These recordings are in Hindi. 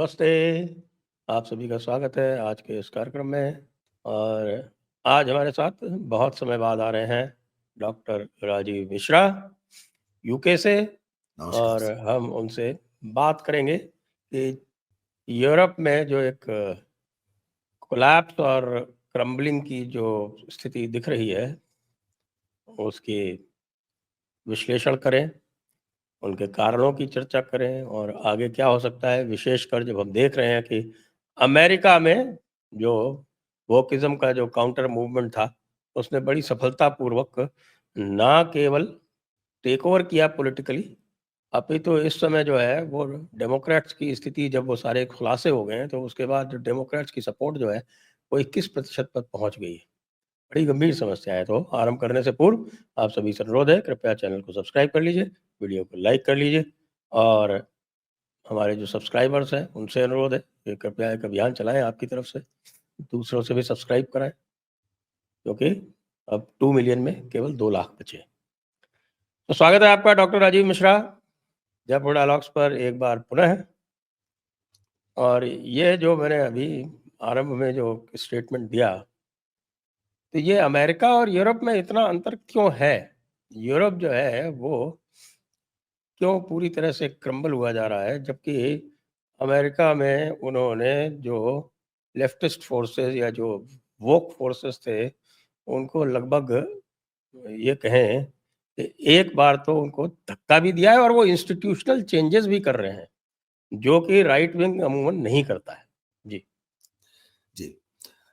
नमस्ते, आप सभी का स्वागत है आज के इस कार्यक्रम में। और आज हमारे साथ बहुत समय बाद आ रहे हैं डॉक्टर राजीव मिश्रा यूके से। नमस्कार और सर। हम उनसे बात करेंगे कि यूरोप में जो एक कोलैप्स और क्रम्बलिंग की जो स्थिति दिख रही है उसकी विश्लेषण करें, उनके कारणों की चर्चा करें और आगे क्या हो सकता है, विशेषकर जब हम देख रहे हैं कि अमेरिका में जो वोकिज्म का जो काउंटर मूवमेंट था, उसने बड़ी सफलतापूर्वक ना केवल टेक ओवर किया पॉलिटिकली, अपितु इस समय जो है वो डेमोक्रेट्स की स्थिति जब वो सारे खुलासे हो गए हैं, तो उसके बाद डेमोक्रेट्स की सपोर्ट जो है वो 21% पर पहुंच गई है। बड़ी गंभीर समस्या है। तो आरंभ करने से पूर्व आप सभी से अनुरोध है, कृपया चैनल को सब्सक्राइब कर लीजिए, वीडियो को लाइक कर लीजिए और हमारे जो सब्सक्राइबर्स हैं उनसे अनुरोध है कि कृपया एक अभियान चलाएं आपकी तरफ से, दूसरों से भी सब्सक्राइब कराएं, क्योंकि अब 2 मिलियन में केवल 2 लाख बचे। तो स्वागत है आपका डॉक्टर राजीव मिश्रा जयपुर डायलॉग्स पर एक बार पुनः। और ये जो मैंने अभी आरंभ में जो स्टेटमेंट दिया, तो ये अमेरिका और यूरोप में इतना अंतर क्यों है? यूरोप जो है वो क्यों पूरी तरह से क्रम्बल हुआ जा रहा है, जबकि अमेरिका में उन्होंने जो लेफ्टिस्ट फोर्सेस या जो वोक फोर्सेस थे, उनको लगभग ये कहें कि एक बार तो उनको धक्का भी दिया है और वो इंस्टीट्यूशनल चेंजेस भी कर रहे हैं, जो कि राइट विंग अमूमन नहीं करता है। जी। जी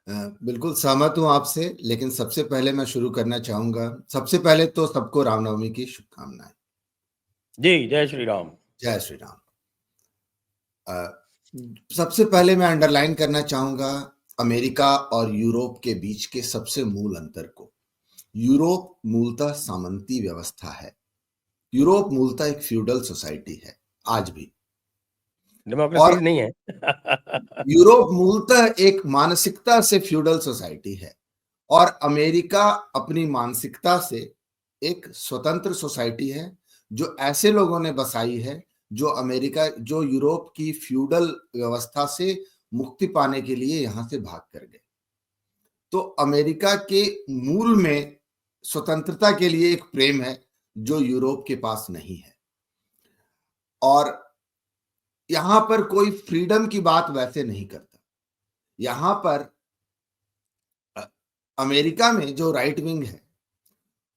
बिल्कुल सहमत हूं आपसे, लेकिन सबसे पहले मैं शुरू करना चाहूंगा। सबसे पहले तो सबको रामनवमी की शुभकामनाएं। जी, जय श्री राम। जय श्री राम। सबसे पहले मैं अंडरलाइन करना चाहूंगा अमेरिका और यूरोप के बीच के सबसे मूल अंतर को। यूरोप मूलतः सामंती व्यवस्था है। यूरोप मूलतः एक फ्यूडल सोसाइटी है आज भी। डेमोक्रेसी और नहीं है। यूरोप मूलतः एक मानसिकता से फ्यूडल सोसाइटी है और अमेरिका अपनी मानसिकता से एक स्वतंत्र सोसाइटी है, जो ऐसे लोगों ने बसाई है जो यूरोप की फ्यूडल व्यवस्था से मुक्ति पाने के लिए यहां से भाग कर गए। तो अमेरिका के मूल में स्वतंत्रता के लिए एक प्रेम है जो यूरोप के पास नहीं है। और यहां पर कोई फ्रीडम की बात वैसे नहीं करता। यहां पर अमेरिका में जो राइट विंग है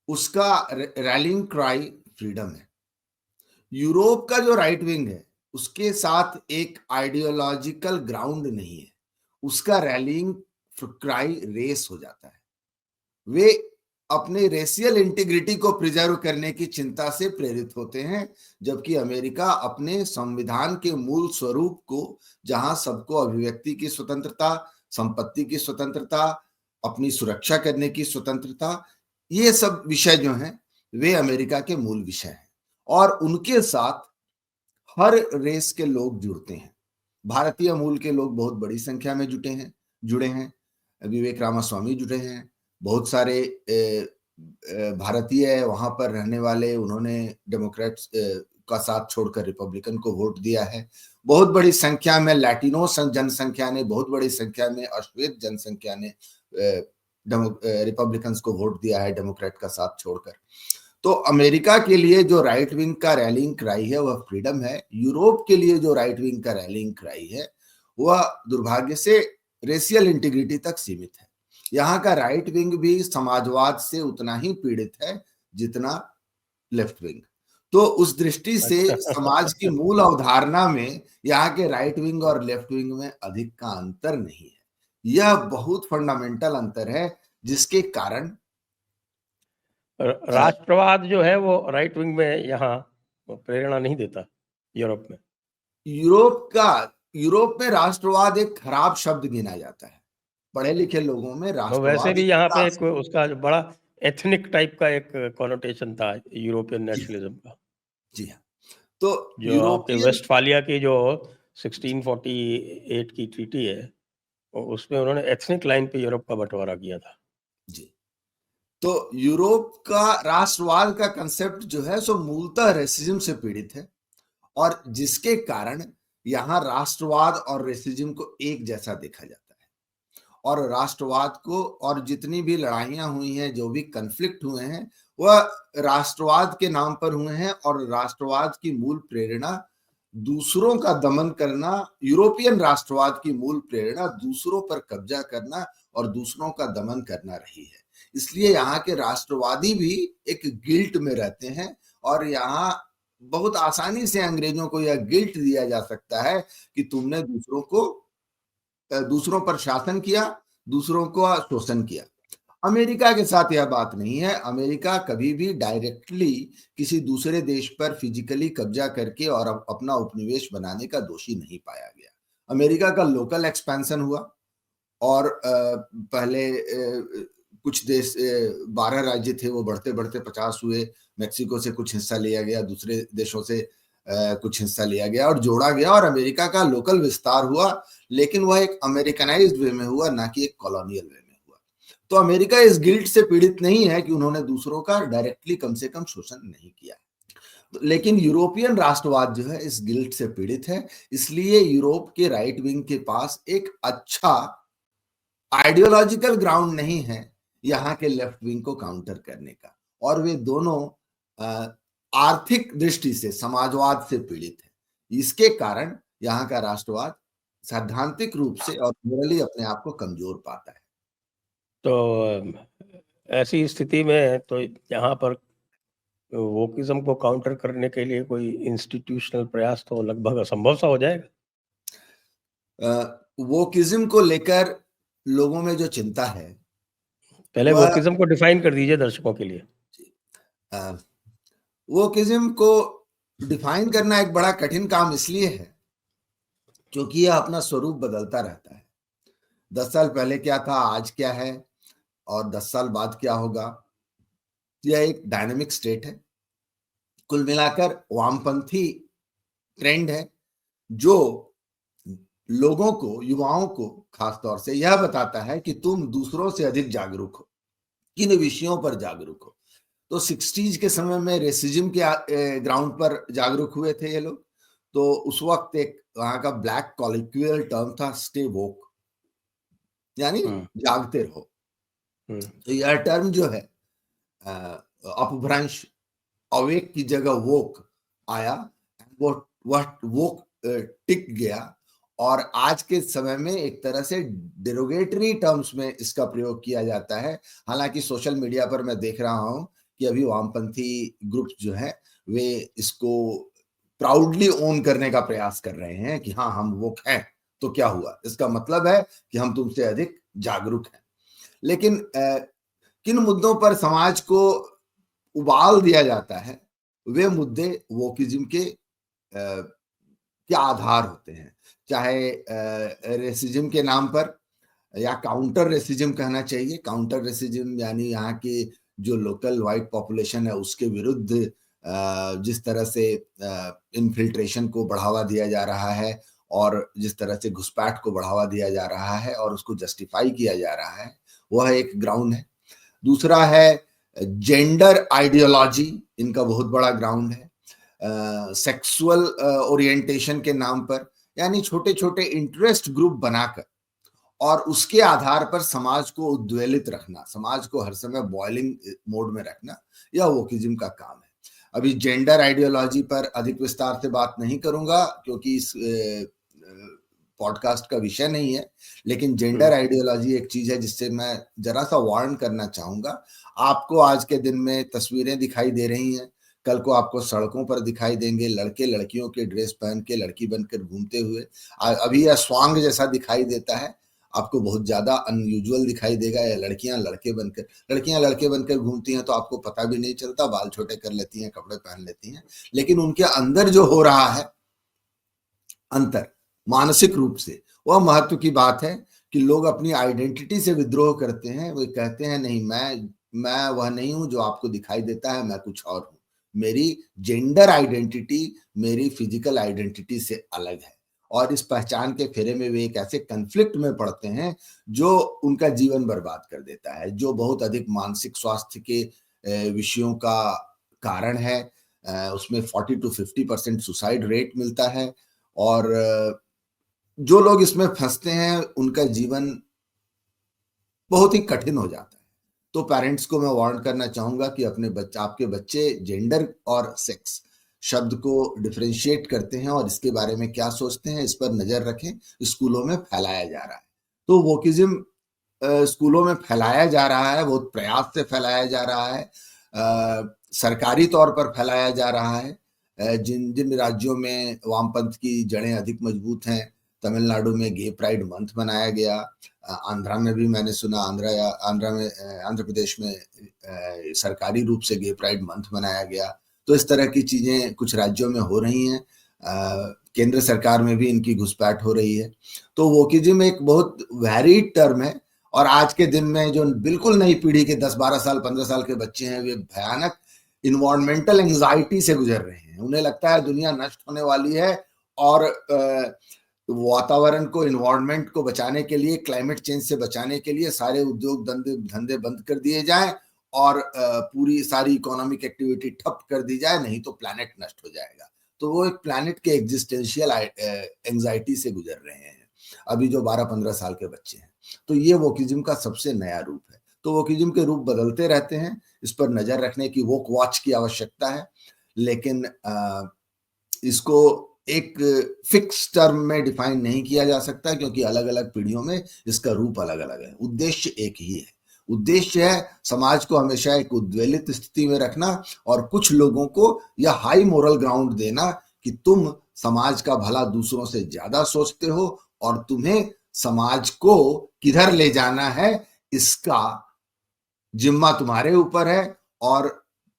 उसका रैलिंग क्राई फ्रीडम है। यूरोप का जो राइट विंग है उसके साथ एक आइडियोलॉजिकल ग्राउंड नहीं है। उसका रैलिंग क्राई रेस हो जाता है। वे अपने रेशियल इंटीग्रिटी को प्रिजर्व करने की चिंता से प्रेरित होते हैं, जबकि अमेरिका अपने संविधान के मूल स्वरूप को, जहां सबको अभिव्यक्ति की स्वतंत्रता, संपत्ति की स्वतंत्रता, अपनी सुरक्षा करने की स्वतंत्रता, ये सब विषय जो हैं वे अमेरिका के मूल विषय हैं और उनके साथ हर रेस के लोग जुड़ते हैं। भारतीय मूल के लोग बहुत बड़ी संख्या में जुड़े हैं। विवेक रामास्वामी जुड़े हैं। बहुत सारे भारतीय वहां पर रहने वाले, उन्होंने डेमोक्रेट्स का साथ छोड़कर रिपब्लिकन को वोट दिया है। बहुत बड़ी संख्या में लैटिनो जनसंख्या ने, बहुत बड़ी संख्या में अश्वेत जनसंख्या ने रिपब्लिकन्स को वोट दिया है डेमोक्रेट का साथ छोड़कर। तो अमेरिका के लिए जो राइट विंग का रैलिंग क्राई है वह फ्रीडम है। यूरोप के लिए जो राइट विंग का रैलिंग क्राई है वह दुर्भाग्य से रेशियल इंटीग्रिटी तक सीमित है। यहाँ का राइट विंग भी समाजवाद से उतना ही पीड़ित है जितना लेफ्ट विंग। तो उस दृष्टि से समाज की मूल अवधारणा में यहाँ के राइट विंग और लेफ्ट विंग में अधिक का अंतर नहीं है। यह बहुत फंडामेंटल अंतर है जिसके कारण राष्ट्रवाद जो है वो राइट विंग में यहाँ प्रेरणा नहीं देता। यूरोप में यूरोप में राष्ट्रवाद एक खराब शब्द गिना जाता है। पढ़े लिखे लोगों में तो वैसे राष्ट्रवाद भी यहाँ पे एक उसका जो बड़ा एथनिक टाइप का एक कॉनोटेशन था यूरोपियन नेशनलिज्म का। जी हाँ। तो जो आपके वेस्टफालिया की जो 1648 की ट्रीटी है, उसमें उन्होंने एथनिक लाइन पे यूरोप का बंटवारा किया था। जी। तो यूरोप का राष्ट्रवाद का कंसेप्ट जो है सो मूलतः रेसिज्म से पीड़ित है और जिसके कारण यहाँ राष्ट्रवाद और रेसिज्म को एक जैसा देखा जाता है, और राष्ट्रवाद को, और जितनी भी लड़ाइयां हुई हैं, जो भी कन्फ्लिक्ट हुए हैं, वह राष्ट्रवाद के नाम पर हुए हैं, और राष्ट्रवाद की मूल प्रेरणा दूसरों का दमन करना, यूरोपियन राष्ट्रवाद की मूल प्रेरणा दूसरों पर कब्जा करना और दूसरों का दमन करना रही है। इसलिए यहाँ के राष्ट्रवादी भी एक गिल्ट में रहते हैं, और यहाँ बहुत आसानी से अंग्रेजों को यह गिल्ट दिया जा सकता है कि तुमने दूसरों पर शासन किया, दूसरों को शोषण किया। अमेरिका के साथ यह बात नहीं है। अमेरिका कभी भी डायरेक्टली किसी दूसरे देश पर फिजिकली कब्जा करके और अपना उपनिवेश बनाने का दोषी नहीं पाया गया। अमेरिका का लोकल एक्सपेंशन हुआ, और पहले कुछ देश 12 राज्य थे, वो बढ़ते बढ़ते 50 हुए। मेक्सिको से कुछ हिस्सा लिया गया, दूसरे देशों से कुछ हिस्सा लिया गया और जोड़ा गया, और अमेरिका का लोकल विस्तार हुआ, लेकिन वह एक अमेरिकनाइज्ड वे में हुआ, ना कि एक कॉलोनियल वे में हुआ। तो अमेरिका इस गिल्ट से पीड़ित नहीं है कि उन्होंने दूसरों का डायरेक्टली कम से कम शोषण नहीं किया, लेकिन यूरोपियन राष्ट्रवाद जो है इस गिल्ट से पीड़ित है। इसलिए यूरोप के राइट विंग के पास एक अच्छा आइडियोलॉजिकल ग्राउंड नहीं है यहाँ के लेफ्ट विंग को काउंटर करने का, और वे दोनों आर्थिक दृष्टि से समाजवाद से पीड़ित है। इसके कारण यहाँ का राष्ट्रवाद सैद्धांतिक रूप से और मोरली अपने आप को कमजोर पाता है। तो ऐसी स्थिति में तो यहाँ पर वोकिज्म को काउंटर करने के लिए कोई इंस्टीट्यूशनल प्रयास तो लगभग असंभव सा हो जाएगा। वोकिज्म को लेकर लोगों में जो चिंता है, पहले वोकिज्म को डिफाइन कर दीजिए दर्शकों के लिए। वोकिज्म को डिफाइन करना एक बड़ा कठिन काम इसलिए है क्योंकि यह अपना स्वरूप बदलता रहता है। 10 साल पहले क्या था, आज क्या है, और 10 साल बाद क्या होगा, यह एक डायनामिक स्टेट है। कुल मिलाकर वामपंथी ट्रेंड है जो लोगों को, युवाओं को खासतौर से यह बताता है कि तुम दूसरों से अधिक जागरूक हो, किन विषयों पर जागरूक हो। तो 60s के समय में रेसिज्म के ग्राउंड पर जागरूक हुए थे ये लोग। तो उस वक्त एक वहां का ब्लैक कॉलिक्वियल टर्म था स्टे वोक, यानी जागते रहो। तो यह टर्म जो है अपभ्रंश, अवेक की जगह वोक आया, वह वोक टिक गया, और आज के समय में एक तरह से डेरोगेटरी टर्म्स में इसका प्रयोग किया जाता है। हालांकि सोशल मीडिया पर मैं देख रहा हूं कि अभी वामपंथी ग्रुप्स जो है वे इसको प्राउडली ओन करने का प्रयास कर रहे हैं कि हाँ हम वोक हैं, तो क्या हुआ, इसका मतलब है कि हम तुमसे अधिक जागरूक हैं। लेकिन किन मुद्दों पर समाज को उबाल दिया जाता है, वे मुद्दे वोकिज्म के क्या आधार होते हैं, चाहे रेसिज्म के नाम पर या काउंटर रेसिज्म कहना चाहिए। काउंटर रेसिज्म यानी यहाँ के जो लोकल व्हाइट पॉपुलेशन है उसके विरुद्ध जिस तरह से इन्फिल्ट्रेशन को बढ़ावा दिया जा रहा है, और जिस तरह से घुसपैठ को बढ़ावा दिया जा रहा है और उसको जस्टिफाई किया जा रहा है, वह एक ग्राउंड है। दूसरा है जेंडर आइडियोलॉजी, इनका बहुत बड़ा ग्राउंड है। सेक्सुअल ओरिएंटेशन के नाम पर, यानी छोटे छोटे इंटरेस्ट ग्रुप बनाकर और उसके आधार पर समाज को उद्वेलित रखना, समाज को हर समय बॉइलिंग मोड में रखना, यह वोकिज्म का काम है। अभी जेंडर आइडियोलॉजी पर अधिक विस्तार से बात नहीं करूंगा क्योंकि इस पॉडकास्ट का विषय नहीं है, लेकिन जेंडर आइडियोलॉजी एक चीज है जिससे मैं जरा सा वार्न करना चाहूंगा। आपको आज के दिन में तस्वीरें दिखाई दे रही हैं, कल को आपको सड़कों पर दिखाई देंगे लड़के लड़कियों के ड्रेस पहन के लड़की बनकर घूमते हुए। अभी यह स्वांग जैसा दिखाई देता है, आपको बहुत ज्यादा अनयूजुअल दिखाई देगा। या लड़कियां लड़के बनकर घूमती हैं तो आपको पता भी नहीं चलता, बाल छोटे कर लेती हैं, कपड़े पहन लेती हैं, लेकिन उनके अंदर जो हो रहा है अंतर मानसिक रूप से, वह महत्व की बात है कि लोग अपनी आइडेंटिटी से विद्रोह करते हैं। वे कहते हैं नहीं, मैं वह नहीं हूं जो आपको दिखाई देता है, मैं कुछ और हूं। मेरी जेंडर आइडेंटिटी मेरी फिजिकल आइडेंटिटी से अलग है, और इस पहचान के फेरे में वे एक ऐसे कन्फ्लिक्ट में पड़ते हैं जो उनका जीवन बर्बाद कर देता है, जो बहुत अधिक मानसिक स्वास्थ्य के विषयों का कारण है। उसमें 40 to 50% सुसाइड रेट मिलता है, और जो लोग इसमें फंसते हैं उनका जीवन बहुत ही कठिन हो जाता है। तो पेरेंट्स को मैं वार्न करना चाहूंगा कि आपके बच्चे जेंडर और सेक्स शब्द को डिफरेंशिएट करते हैं और इसके बारे में क्या सोचते हैं, इस पर नजर रखें। स्कूलों में फैलाया जा रहा है, तो वोकिज्म स्कूलों में फैलाया जा रहा है, बहुत प्रयास से फैलाया जा रहा है, सरकारी तौर पर फैलाया जा रहा है। जिन जिन राज्यों में वामपंथ की जड़ें अधिक मजबूत हैं, तमिलनाडु में गे प्राइड मंथ मनाया गया, आंध्रा में भी मैंने सुना, आंध्र प्रदेश में सरकारी रूप से गे प्राइड मंथ मनाया गया। तो इस तरह की चीजें कुछ राज्यों में हो रही हैं, केंद्र सरकार में भी इनकी घुसपैठ हो रही है। तो वोकिज्म एक बहुत वैरिड टर्म है, और आज के दिन में जो बिल्कुल नई पीढ़ी के 10-12 साल 15 साल के बच्चे हैं, वे भयानक इन्वायरमेंटल एंजाइटी से गुजर रहे हैं। उन्हें लगता है दुनिया नष्ट होने वाली है, और वातावरण को, इन्वायरमेंट को बचाने के लिए, क्लाइमेट चेंज से बचाने के लिए सारे उद्योग धंधे बंद कर दिए जाएं और पूरी सारी इकोनॉमिक एक्टिविटी ठप कर दी जाए, नहीं तो प्लैनेट नष्ट हो जाएगा। तो वो एक प्लैनेट के एग्जिस्टेंशियल एंजाइटी से गुजर रहे हैं अभी जो 12-15 साल के बच्चे हैं। तो ये वोकिज्म का सबसे नया रूप है। तो वोकिज्म के रूप बदलते रहते हैं, इस पर नजर रखने की वोक वॉच की आवश्यकता है, लेकिन इसको एक फिक्स टर्म में डिफाइन नहीं किया जा सकता, क्योंकि अलग अलग पीढ़ियों में इसका रूप अलग अलग है। उद्देश्य एक ही है, उद्देश्य है समाज को हमेशा एक उद्वेलित स्थिति में रखना और कुछ लोगों को यह हाई मोरल ग्राउंड देना कि तुम समाज का भला दूसरों से ज्यादा सोचते हो और तुम्हें समाज को किधर ले जाना है इसका जिम्मा तुम्हारे ऊपर है। और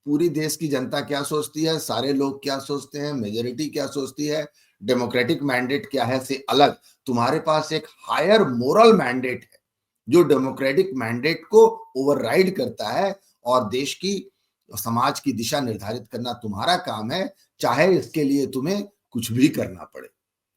पूरी देश की जनता क्या सोचती है, सारे लोग क्या सोचते हैं, मेजोरिटी क्या सोचती है, डेमोक्रेटिक मैंडेट क्या है से अलग तुम्हारे पास एक हायर मोरल मैंडेट है जो डेमोक्रेटिक मैंडेट को ओवरराइड करता है, और देश की, समाज की दिशा निर्धारित करना तुम्हारा काम है, चाहे इसके लिए तुम्हें कुछ भी करना पड़े।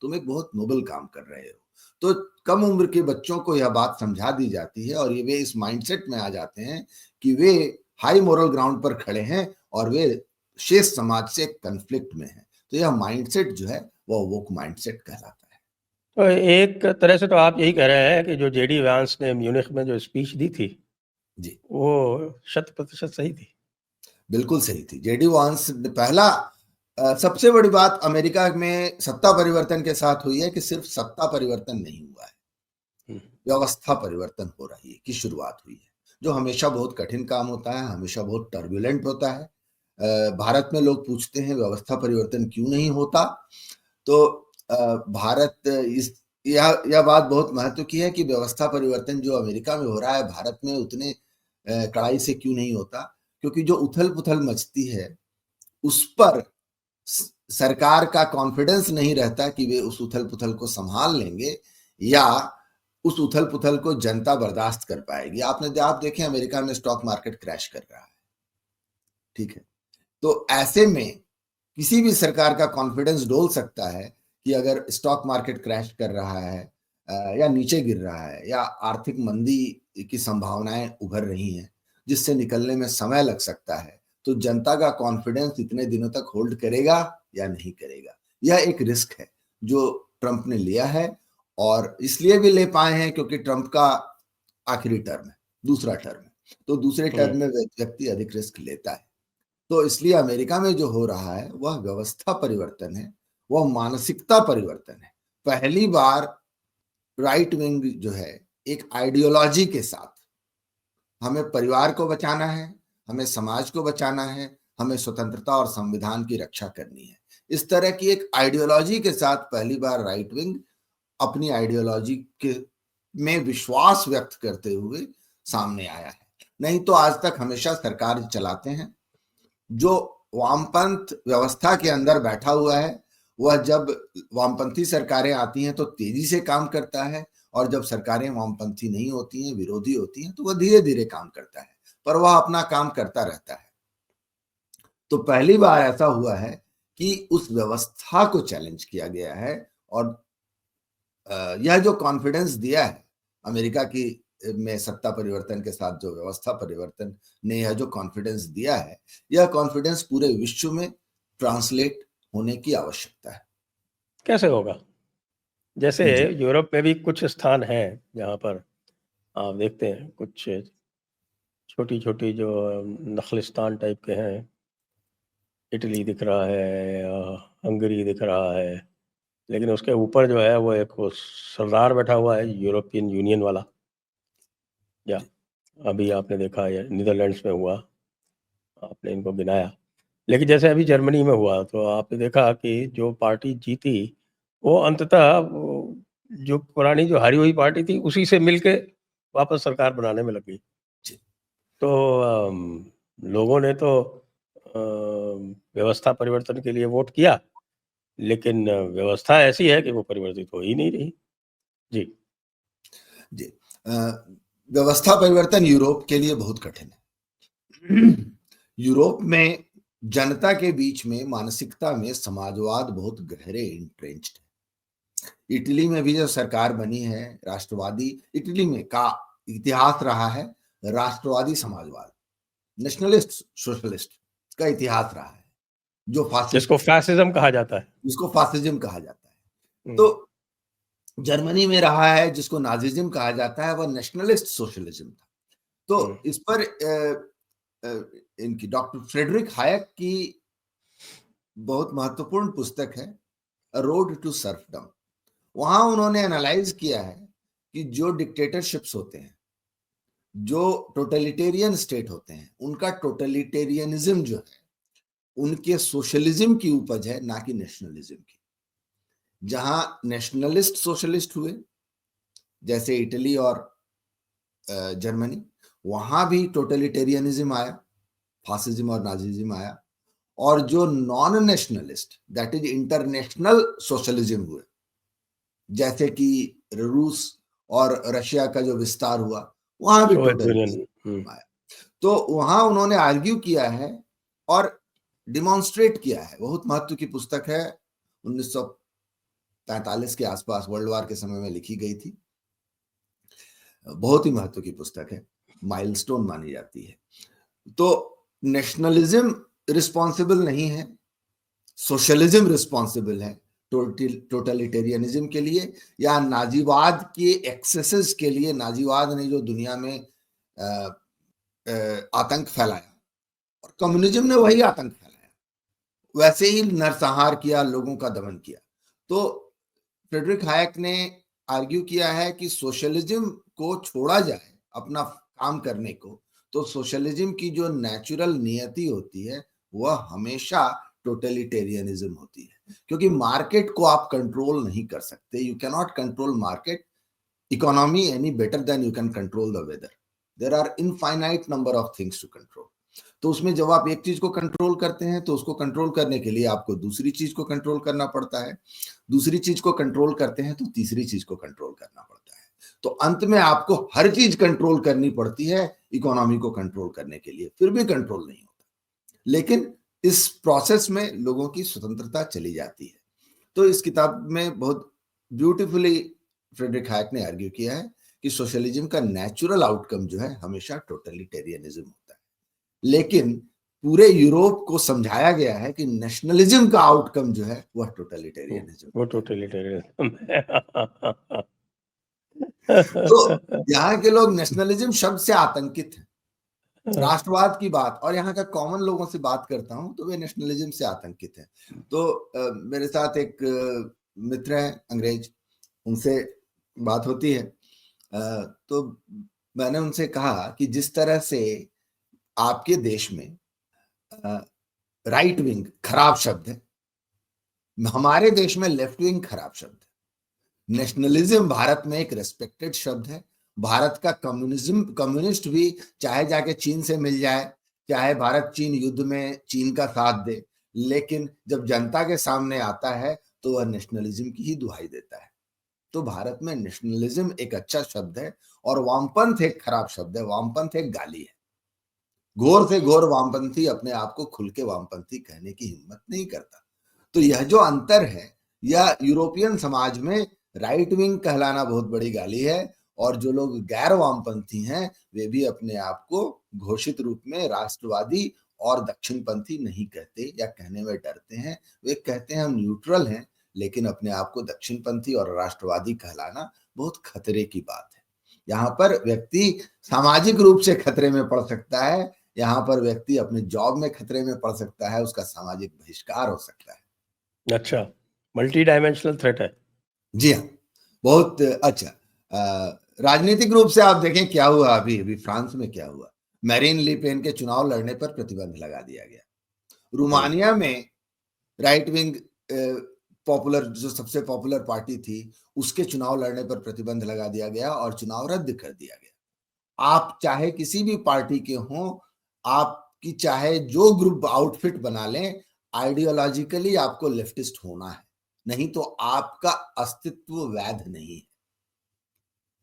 तुम एक बहुत नोबल काम कर रहे हो। तो कम उम्र के बच्चों को यह बात समझा दी जाती है और ये वे इस माइंडसेट में आ जाते हैं कि वे हाई मोरल ग्राउंड पर खड़े हैं और वे शेष समाज से कन्फ्लिक्ट में हैं। तो यह माइंडसेट जो है वह वोक माइंडसेट कहलाता है। तो एक तरह से तो आप यही कह रहे हैं कि जो जेडी वांस ने म्यूनिख में जो स्पीच दी थी जी, वो 100% सही थी। बिल्कुल सही थी। जेडी वांस पहला, सबसे बड़ी बात अमेरिका में सत्ता परिवर्तन के साथ हुई है कि सिर्फ सत्ता परिवर्तन नहीं हुआ है, व्यवस्था परिवर्तन हो रही है, की शुरुआत हुई है, जो हमेशा बहुत कठिन काम होता है, हमेशा बहुत टर्बुलेंट होता है। भारत में लोग पूछते हैं व्यवस्था परिवर्तन क्यों नहीं होता, तो भारत इस यह बात बहुत महत्व की है कि व्यवस्था परिवर्तन जो अमेरिका में हो रहा है भारत में उतने कड़ाई से क्यों नहीं होता, क्योंकि जो उथल पुथल मचती है उस पर सरकार का कॉन्फिडेंस नहीं रहता कि वे उस उथल पुथल को संभाल लेंगे या उस उथल पुथल को जनता बर्दाश्त कर पाएगी। आप देखें अमेरिका में स्टॉक मार्केट क्रैश कर रहा है, ठीक है, तो ऐसे में किसी भी सरकार का कॉन्फिडेंस डोल सकता है कि अगर स्टॉक मार्केट क्रैश कर रहा है या नीचे गिर रहा है या आर्थिक मंदी की संभावनाएं उभर रही हैं जिससे निकलने में समय लग सकता है, तो जनता का कॉन्फिडेंस इतने दिनों तक होल्ड करेगा या नहीं करेगा। यह एक रिस्क है जो ट्रंप ने लिया है, और इसलिए भी ले पाए हैं क्योंकि ट्रंप का आखिरी टर्म है, दूसरा टर्म है, तो दूसरे टर्म में व्यक्ति अधिक रिस्क लेता है। तो इसलिए अमेरिका में जो हो रहा है वह व्यवस्था परिवर्तन है, वह मानसिकता परिवर्तन है। पहली बार राइट विंग जो है एक आइडियोलॉजी के साथ, हमें परिवार को बचाना है, हमें समाज को बचाना है, हमें स्वतंत्रता और संविधान की रक्षा करनी है, इस तरह की एक आइडियोलॉजी के साथ पहली बार राइट विंग अपनी आइडियोलॉजी के में विश्वास व्यक्त करते हुए सामने आया है। नहीं तो आज तक हमेशा सरकार चलाते हैं, जो वामपंथ व्यवस्था के अंदर बैठा हुआ है वह जब वामपंथी सरकारें आती हैं तो तेजी से काम करता है, और जब सरकारें वामपंथी नहीं होती हैं, विरोधी होती हैं, तो वह धीरे धीरे काम करता है, पर वह अपना काम करता रहता है। तो पहली बार ऐसा हुआ है कि उस व्यवस्था को चैलेंज किया गया है, और यह जो कॉन्फिडेंस दिया है अमेरिका की में सत्ता परिवर्तन के साथ, जो व्यवस्था परिवर्तन ने यह जो कॉन्फिडेंस दिया है, यह कॉन्फिडेंस पूरे विश्व में ट्रांसलेट होने की आवश्यकता है। कैसे होगा? जैसे जी यूरोप में भी कुछ स्थान हैं जहाँ पर आप देखते हैं कुछ छोटी-छोटी जो नखलिस्तान टाइप के हैं, इटली दिख रहा है, हंगरी दिख रहा है, लेकिन उसके ऊपर जो है वो एक वो सरदार बैठा हुआ है यूरोपियन यूनियन वाला। या जी अभी आपने देखा ये नीदरलैंड्स में हुआ, आपने इनको गिनाया। लेकिन जैसे अभी जर्मनी में हुआ तो आपने देखा कि जो पार्टी जीती, वो अंततः वो जो पुरानी जो हारी हुई पार्टी थी उसी से मिलके वापस सरकार बनाने में लग गई। जी तो लोगों ने तो व्यवस्था परिवर्तन के लिए वोट किया, लेकिन व्यवस्था ऐसी है कि वो परिवर्तित हो ही नहीं रही। जी। जी अ, व्यवस्था परिवर्तन यूरोप के लिए बहुत कठिन है। यूरोप में जनता के बीच में मानसिकता में समाजवाद बहुत गहरे इंट्रेंच्ड है। इटली में भी जो सरकार बनी है राष्ट्रवादी, इटली में का इतिहास रहा है राष्ट्रवादी समाजवाद, नेशनलिस्ट सोशलिस्ट का इतिहास रहा है, जो फासिस्ट, जिसको फ़ैसिज़्म कहा जाता है। जिसको फासिज्म कहा जाता है। हुँ, तो जर्मनी में रहा है जिसको नाजिज्म कहा जाता है, वह नेशनलिस्ट सोशलिज्म था। हुँ। तो इस पर इनकी डॉक्टर फ्रेडरिक हायक की बहुत महत्वपूर्ण पुस्तक है अ रोड टू सर्फडम। वहां उन्होंने एनालाइज किया है कि जो डिक्टेटरशिप्स होते हैं, जो टोटलिटेरियन स्टेट होते हैं, उनका टोटलिटेरियनिज्म जो है, उनके सोशलिज्म की उपज है, ना कि नेशनलिज्म की। जहां नेशनलिस्ट सोशलिस्ट हुए, जैसे इटली और जर्मनी, वहां भी टोटलिटेरियनिज्म आया, फासिज्म और नाजिज्म आया। और जो non nationalist, that is international socialism हुए, जैसे कि रूस और रशिया का जो विस्तार हुआ, वहां भी सोवियत यूनियन। हुँ, टोटलिटेरियनिज्म आया। तो वहां उन्होंने आर्ग्यू किया है और डिमॉन्स्ट्रेट किया है। बहुत महत्व की पुस्तक है, 1945 के आसपास वर्ल्ड वार के समय में लिखी गई थी। बहुत ही महत्व की पुस्तक है, माइलस्टोन मानी जाती है। तो नेशनलिज्म रिस्पॉन्सिबल नहीं है, सोशलिज्म रिस्पॉन्सिबल है टोटलिटेरियनिज्म के लिए, या नाजीवाद के एक्सेसेस के लिए। नाजीवाद ने जो दुनिया में आतंक फैलाया, और कम्युनिज्म ने वही आतंक फैलाया, वैसे ही नरसंहार किया, लोगों का दमन किया। तो फ्रेडरिक हायक ने आर्ग्यू किया है कि सोशलिज्म को छोड़ा जाए अपना काम करने को, तो सोशलिज्म की जो नेचुरल नियति होती है वह हमेशा टोटलिटेरियनिज्म होती है, क्योंकि मार्केट को आप कंट्रोल नहीं कर सकते। You can not control market economy any better than you can control the weather. There are infinite number of things to control. तो उसमें जब आप एक चीज को कंट्रोल करते हैं, तो उसको कंट्रोल करने के लिए आपको दूसरी चीज को कंट्रोल करना पड़ता है, दूसरी चीज को कंट्रोल करते हैं तो तीसरी चीज को कंट्रोल करना पड़ता है। तो अंत में आपको हर चीज कंट्रोल करनी पड़ती है इकोनॉमी को कंट्रोल करने के लिए, फिर भी कंट्रोल नहीं होता। लेकिन इस प्रोसेस में लोगों की स्वतंत्रता चली जाती है। तो इस किताब में बहुत ब्यूटीफुली फ्रेडरिक हायक ने आर्ग्यू किया है कि सोशलिज्म का नेचुरल आउटकम जो है हमेशा टोटलिटेरियनिज्म होता है, लेकिन पूरे यूरोप को समझाया गया है कि नेशनलिज्म का आउटकम जो है वह हुँ, टोटलिटेरियनिज्म वो होता है। टोटलिटेरियनिज़्म है। तो यहाँ के लोग नेशनलिज्म शब्द से आतंकित हैं। राष्ट्रवाद की बात, और यहाँ का कॉमन लोगों से बात करता हूं तो वे नेशनलिज्म से आतंकित हैं। तो मेरे साथ एक मित्र हैं अंग्रेज, उनसे बात होती है। तो मैंने उनसे कहा कि जिस तरह से आपके देश में राइट विंग खराब शब्द है, हमारे देश में लेफ्ट विंग खराब शब्द है। नेशनलिज्म भारत में एक रेस्पेक्टेड शब्द है। भारत का कम्युनिज्म, कम्युनिस्ट भी चाहे जाके चीन से मिल जाए, चाहे भारत चीन युद्ध में चीन का साथ दे, लेकिन जब जनता के सामने आता है तो वह नेशनलिज्म की ही दुहाई देता है। तो भारत में नेशनलिज्म एक अच्छा शब्द है, और वामपंथ एक खराब शब्द है। वामपंथ एक गाली है। घोर से घोर वामपंथी अपने आप को खुल के वामपंथी कहने की हिम्मत नहीं करता। तो यह जो अंतर है, यह यूरोपियन समाज में राइट विंग कहलाना बहुत बड़ी गाली है, और जो लोग गैर वामपंथी हैं वे भी अपने आप को घोषित रूप में राष्ट्रवादी और दक्षिणपंथी नहीं कहते, या कहने में डरते हैं। वे कहते हैं हम न्यूट्रल हैं, लेकिन अपने आप को दक्षिणपंथी और राष्ट्रवादी कहलाना बहुत खतरे की बात है। यहाँ पर व्यक्ति सामाजिक रूप से खतरे में पड़ सकता है, यहाँ पर व्यक्ति अपने जॉब में खतरे में पड़ सकता है, उसका सामाजिक बहिष्कार हो सकता है। अच्छा, मल्टी डायमेंशनल थ्रेट है। जी हाँ, बहुत अच्छा। राजनीतिक रूप से आप देखें क्या हुआ अभी फ्रांस में क्या हुआ। मैरीन ले पेन के चुनाव लड़ने पर प्रतिबंध लगा दिया गया। रोमानिया में राइट विंग पॉपुलर, जो सबसे पॉपुलर पार्टी थी, उसके चुनाव लड़ने पर प्रतिबंध लगा दिया गया और चुनाव रद्द कर दिया गया। आप चाहे किसी भी पार्टी के हों, आपकी चाहे जो ग्रुप आउटफिट बना लें, आइडियोलॉजिकली आपको लेफ्टिस्ट होना है, नहीं तो आपका अस्तित्व वैध नहीं है।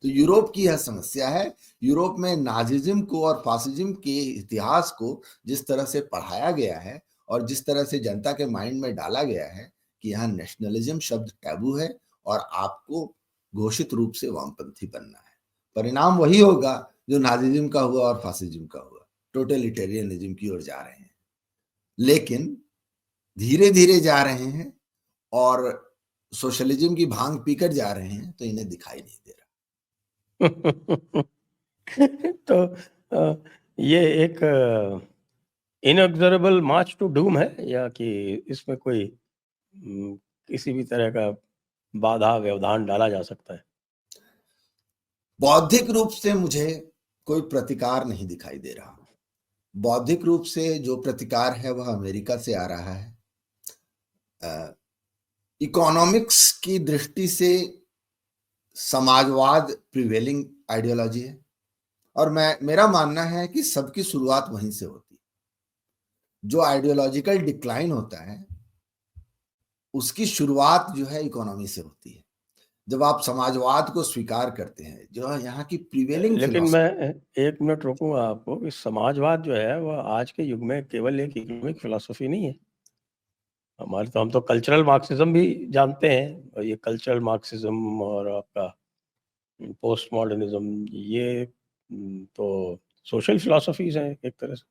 तो यूरोप की यह समस्या है। यूरोप में नाजिज्म को और फासिज्म के इतिहास को जिस तरह से पढ़ाया गया है और जिस तरह से जनता के माइंड में डाला गया है कि यहाँ नेशनलिज्म शब्द टैबू है और आपको घोषित रूप से वामपंथी बनना है, परिणाम वही होगा जो नाजिज्म का हुआ और फासिज्म का हुआ, टोटलिटेरियनिज्म की ओर जा रहे हैं। लेकिन धीरे धीरे जा रहे हैं और सोशलिज्म की भांग पीकर जा रहे हैं, तो इन्हें दिखाई नहीं दे रहा। तो ये एक इनएक्सोरेबल मार्च टू डूम है, या कि इसमें कोई किसी भी तरह का बाधा व्यवधान डाला जा सकता है? बौद्धिक रूप से मुझे कोई प्रतिकार नहीं दिखाई दे रहा। बौद्धिक रूप से जो प्रतिकार है वह अमेरिका से आ रहा है। इकोनॉमिक्स की दृष्टि से समाजवाद प्रिवेलिंग आइडियोलॉजी है और मेरा मानना है कि सबकी शुरुआत वहीं से होती है। जो आइडियोलॉजिकल डिक्लाइन होता है उसकी शुरुआत जो है इकोनॉमी से होती है। जब आप समाजवाद को स्वीकार करते हैं, जो यहाँ की प्रिवेलिंग, लेकिन मैं 1 मिनट रोकूंगा आपको कि समाजवाद जो है वह आज के युग में केवल एक इकोनॉमिक फिलॉसफी नहीं है। हम तो कल्चरल मार्क्सिज्म भी जानते हैं, और ये कल्चरल मार्क्सिज्म और आपका पोस्ट मॉडर्निज्म, ये तो सोशल फिलॉसफीज हैं एक तरह से।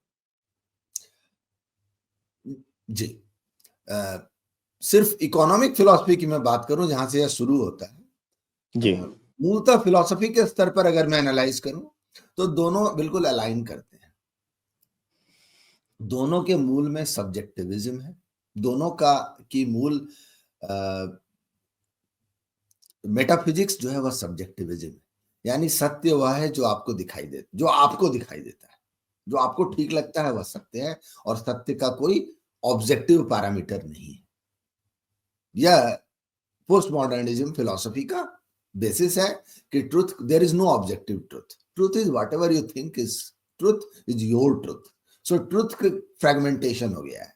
जी, सिर्फ इकोनॉमिक फिलॉसफी की मैं बात करूं जहां से यह शुरू होता है, जी, मूलतः फिलॉसफी के स्तर पर अगर मैं एनालाइज करूं तो दोनों बिल्कुल अलाइन करते हैं। दोनों के मूल में सब्जेक्टिविज्म है, दोनों की मूल मेटाफिजिक्स जो है वह सब्जेक्टिविज्म है, यानी सत्य वह है जो आपको दिखाई देता है, जो आपको ठीक लगता है वह सत्य है और सत्य का कोई ऑब्जेक्टिव पैरामीटर नहीं है। यह पोस्ट मॉडर्निज्म फिलॉसफी का बेसिस है कि truth, there is no objective truth, truth is whatever you think is truth, is your truth. So truth का फ्रेगमेंटेशन हो गया है।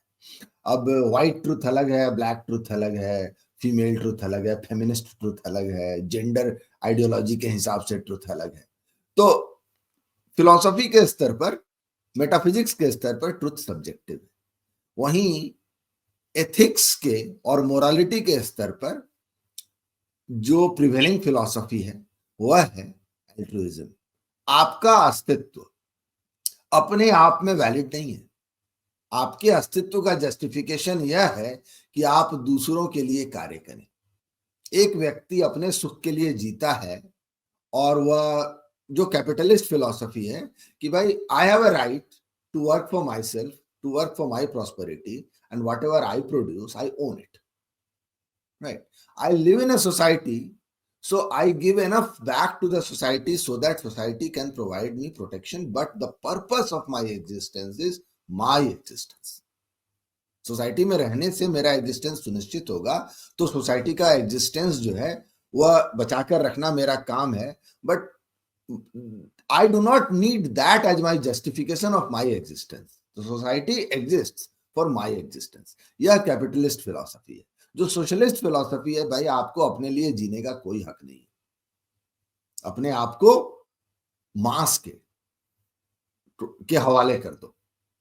अब व्हाइट ट्रुथ अलग है, ब्लैक ट्रुथ अलग है, फीमेल ट्रुथ अलग है, फेमिनिस्ट ट्रुथ अलग है, जेंडर आइडियोलॉजी के हिसाब से ट्रुथ अलग है। तो फिलॉसफी के स्तर पर, मेटाफिजिक्स के स्तर पर ट्रुथ सब्जेक्टिव है। वहीं एथिक्स के और मोरालिटी के स्तर पर जो प्रिवेलिंग फिलॉसफी है वह है एल्ट्रुइज्म। आपका अस्तित्व अपने आप में वैलिड नहीं है। आपके अस्तित्व का जस्टिफिकेशन यह है कि आप दूसरों के लिए कार्य करें। एक व्यक्ति अपने सुख के लिए जीता है और वह, जो कैपिटलिस्ट फिलॉसफी है कि भाई I have a right to work for my self, to work for my prosperity, and whatever I produce I own it, right? I live in a society, so I give enough back to the society so that society can provide me protection, but the purpose of my existence is my existence. Society में रहने से मेरा एग्जिस्टेंस सुनिश्चित होगा, तो सोसाइटी का एग्जिस्टेंस जो है वह बचाकर रखना मेरा काम है, but I do not need that as my justification of my existence. तो society exist for my existence. यह कैपिटलिस्ट फिलॉसफी है। जो सोशलिस्ट फिलॉसफी है, भाई आपको अपने लिए जीने का कोई हक नहीं है। अपने आप को मास के हवाले कर दो,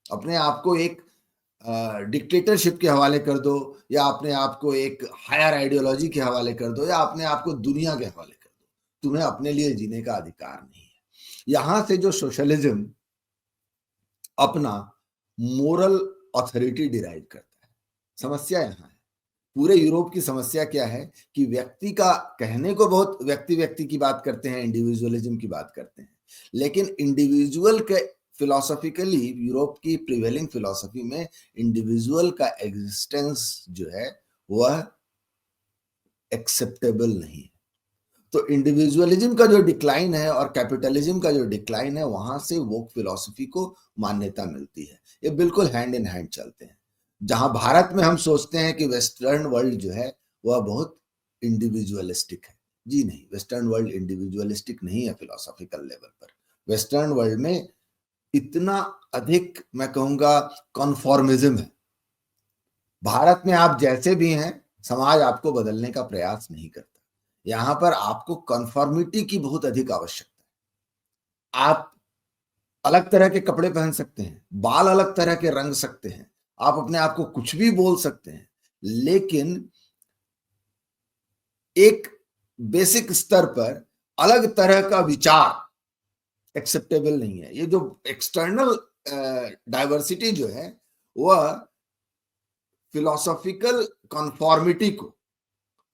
अपने आप को एक डिक्टेटरशिप के हवाले कर दो, या अपने आप को एक हायर आइडियोलॉजी के हवाले कर दो, या अपने आप को दुनिया के हवाले कर दो। तुम्हें अपने लिए जीने का अधिकार नहीं है। यहां से जो सोशलिज्म अपना मोरल ऑथोरिटी डिराइव करता है, समस्या यहां है पूरे यूरोप की समस्या क्या है कि व्यक्ति का कहने को बहुत व्यक्ति की बात करते हैं, इंडिविजुअलिज्म की बात करते हैं, लेकिन इंडिविजुअल के फिलोसॉफिकली यूरोप की प्रिवेलिंग फिलोसफी में इंडिविजुअल का एग्जिस्टेंस जो है वह एक्सेप्टेबल नहीं है। तो इंडिविजुअलिज्म का जो डिक्लाइन है और कैपिटलिज्म का जो डिक्लाइन है, वहां से वोक फिलॉसफी को मान्यता मिलती है। ये बिल्कुल हैंड इन हैंड चलते हैं। जहां भारत में हम सोचते हैं कि वेस्टर्न वर्ल्ड जो है वह बहुत इंडिविजुअलिस्टिक है, जी नहीं, वेस्टर्न वर्ल्ड इंडिविजुअलिस्टिक नहीं है फिलोसॉफिकल लेवल पर। वेस्टर्न वर्ल्ड में इतना अधिक मैं कहूंगा कॉन्फॉर्मिज्म है। भारत में आप जैसे भी हैं, समाज आपको बदलने का प्रयास नहीं करता। यहां पर आपको कन्फॉर्मिटी की बहुत अधिक आवश्यकता है। आप अलग तरह के कपड़े पहन सकते हैं, बाल अलग तरह के रंग सकते हैं, आप अपने आप को कुछ भी बोल सकते हैं, लेकिन एक बेसिक स्तर पर अलग तरह का विचार एक्सेप्टेबल नहीं है। ये जो एक्सटर्नल डाइवर्सिटी जो है वह फिलोसॉफिकल कॉन्फॉर्मिटी को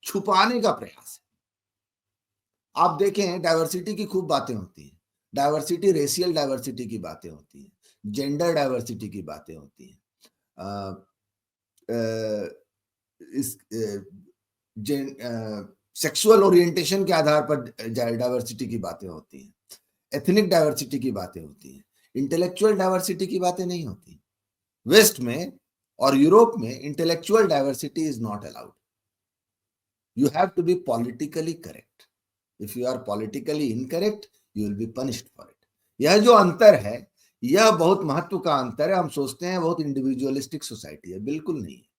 छुपाने का प्रयास है। आप देखें, डाइवर्सिटी की खूब बातें होती हैं, डाइवर्सिटी, रेशियल डाइवर्सिटी की बातें होती हैं, जेंडर डाइवर्सिटी की बातें होती हैं, इस सेक्सुअल ओरिएंटेशन के आधार पर डाइवर्सिटी की बातें होती हैं, एथनिक डाइवर्सिटी की बातें होती हैं, इंटेलेक्चुअल डाइवर्सिटी की बातें नहीं होती। वेस्ट में और यूरोप में intellectual diversity is not allowed. You have to be politically correct. If you are politically incorrect you will be punished for it. यह जो अंतर है, यह बहुत महत्व का अंतर है। हम सोचते हैं बहुत इंडिविजुअलिस्टिक सोसाइटी है, बिल्कुल नहीं है।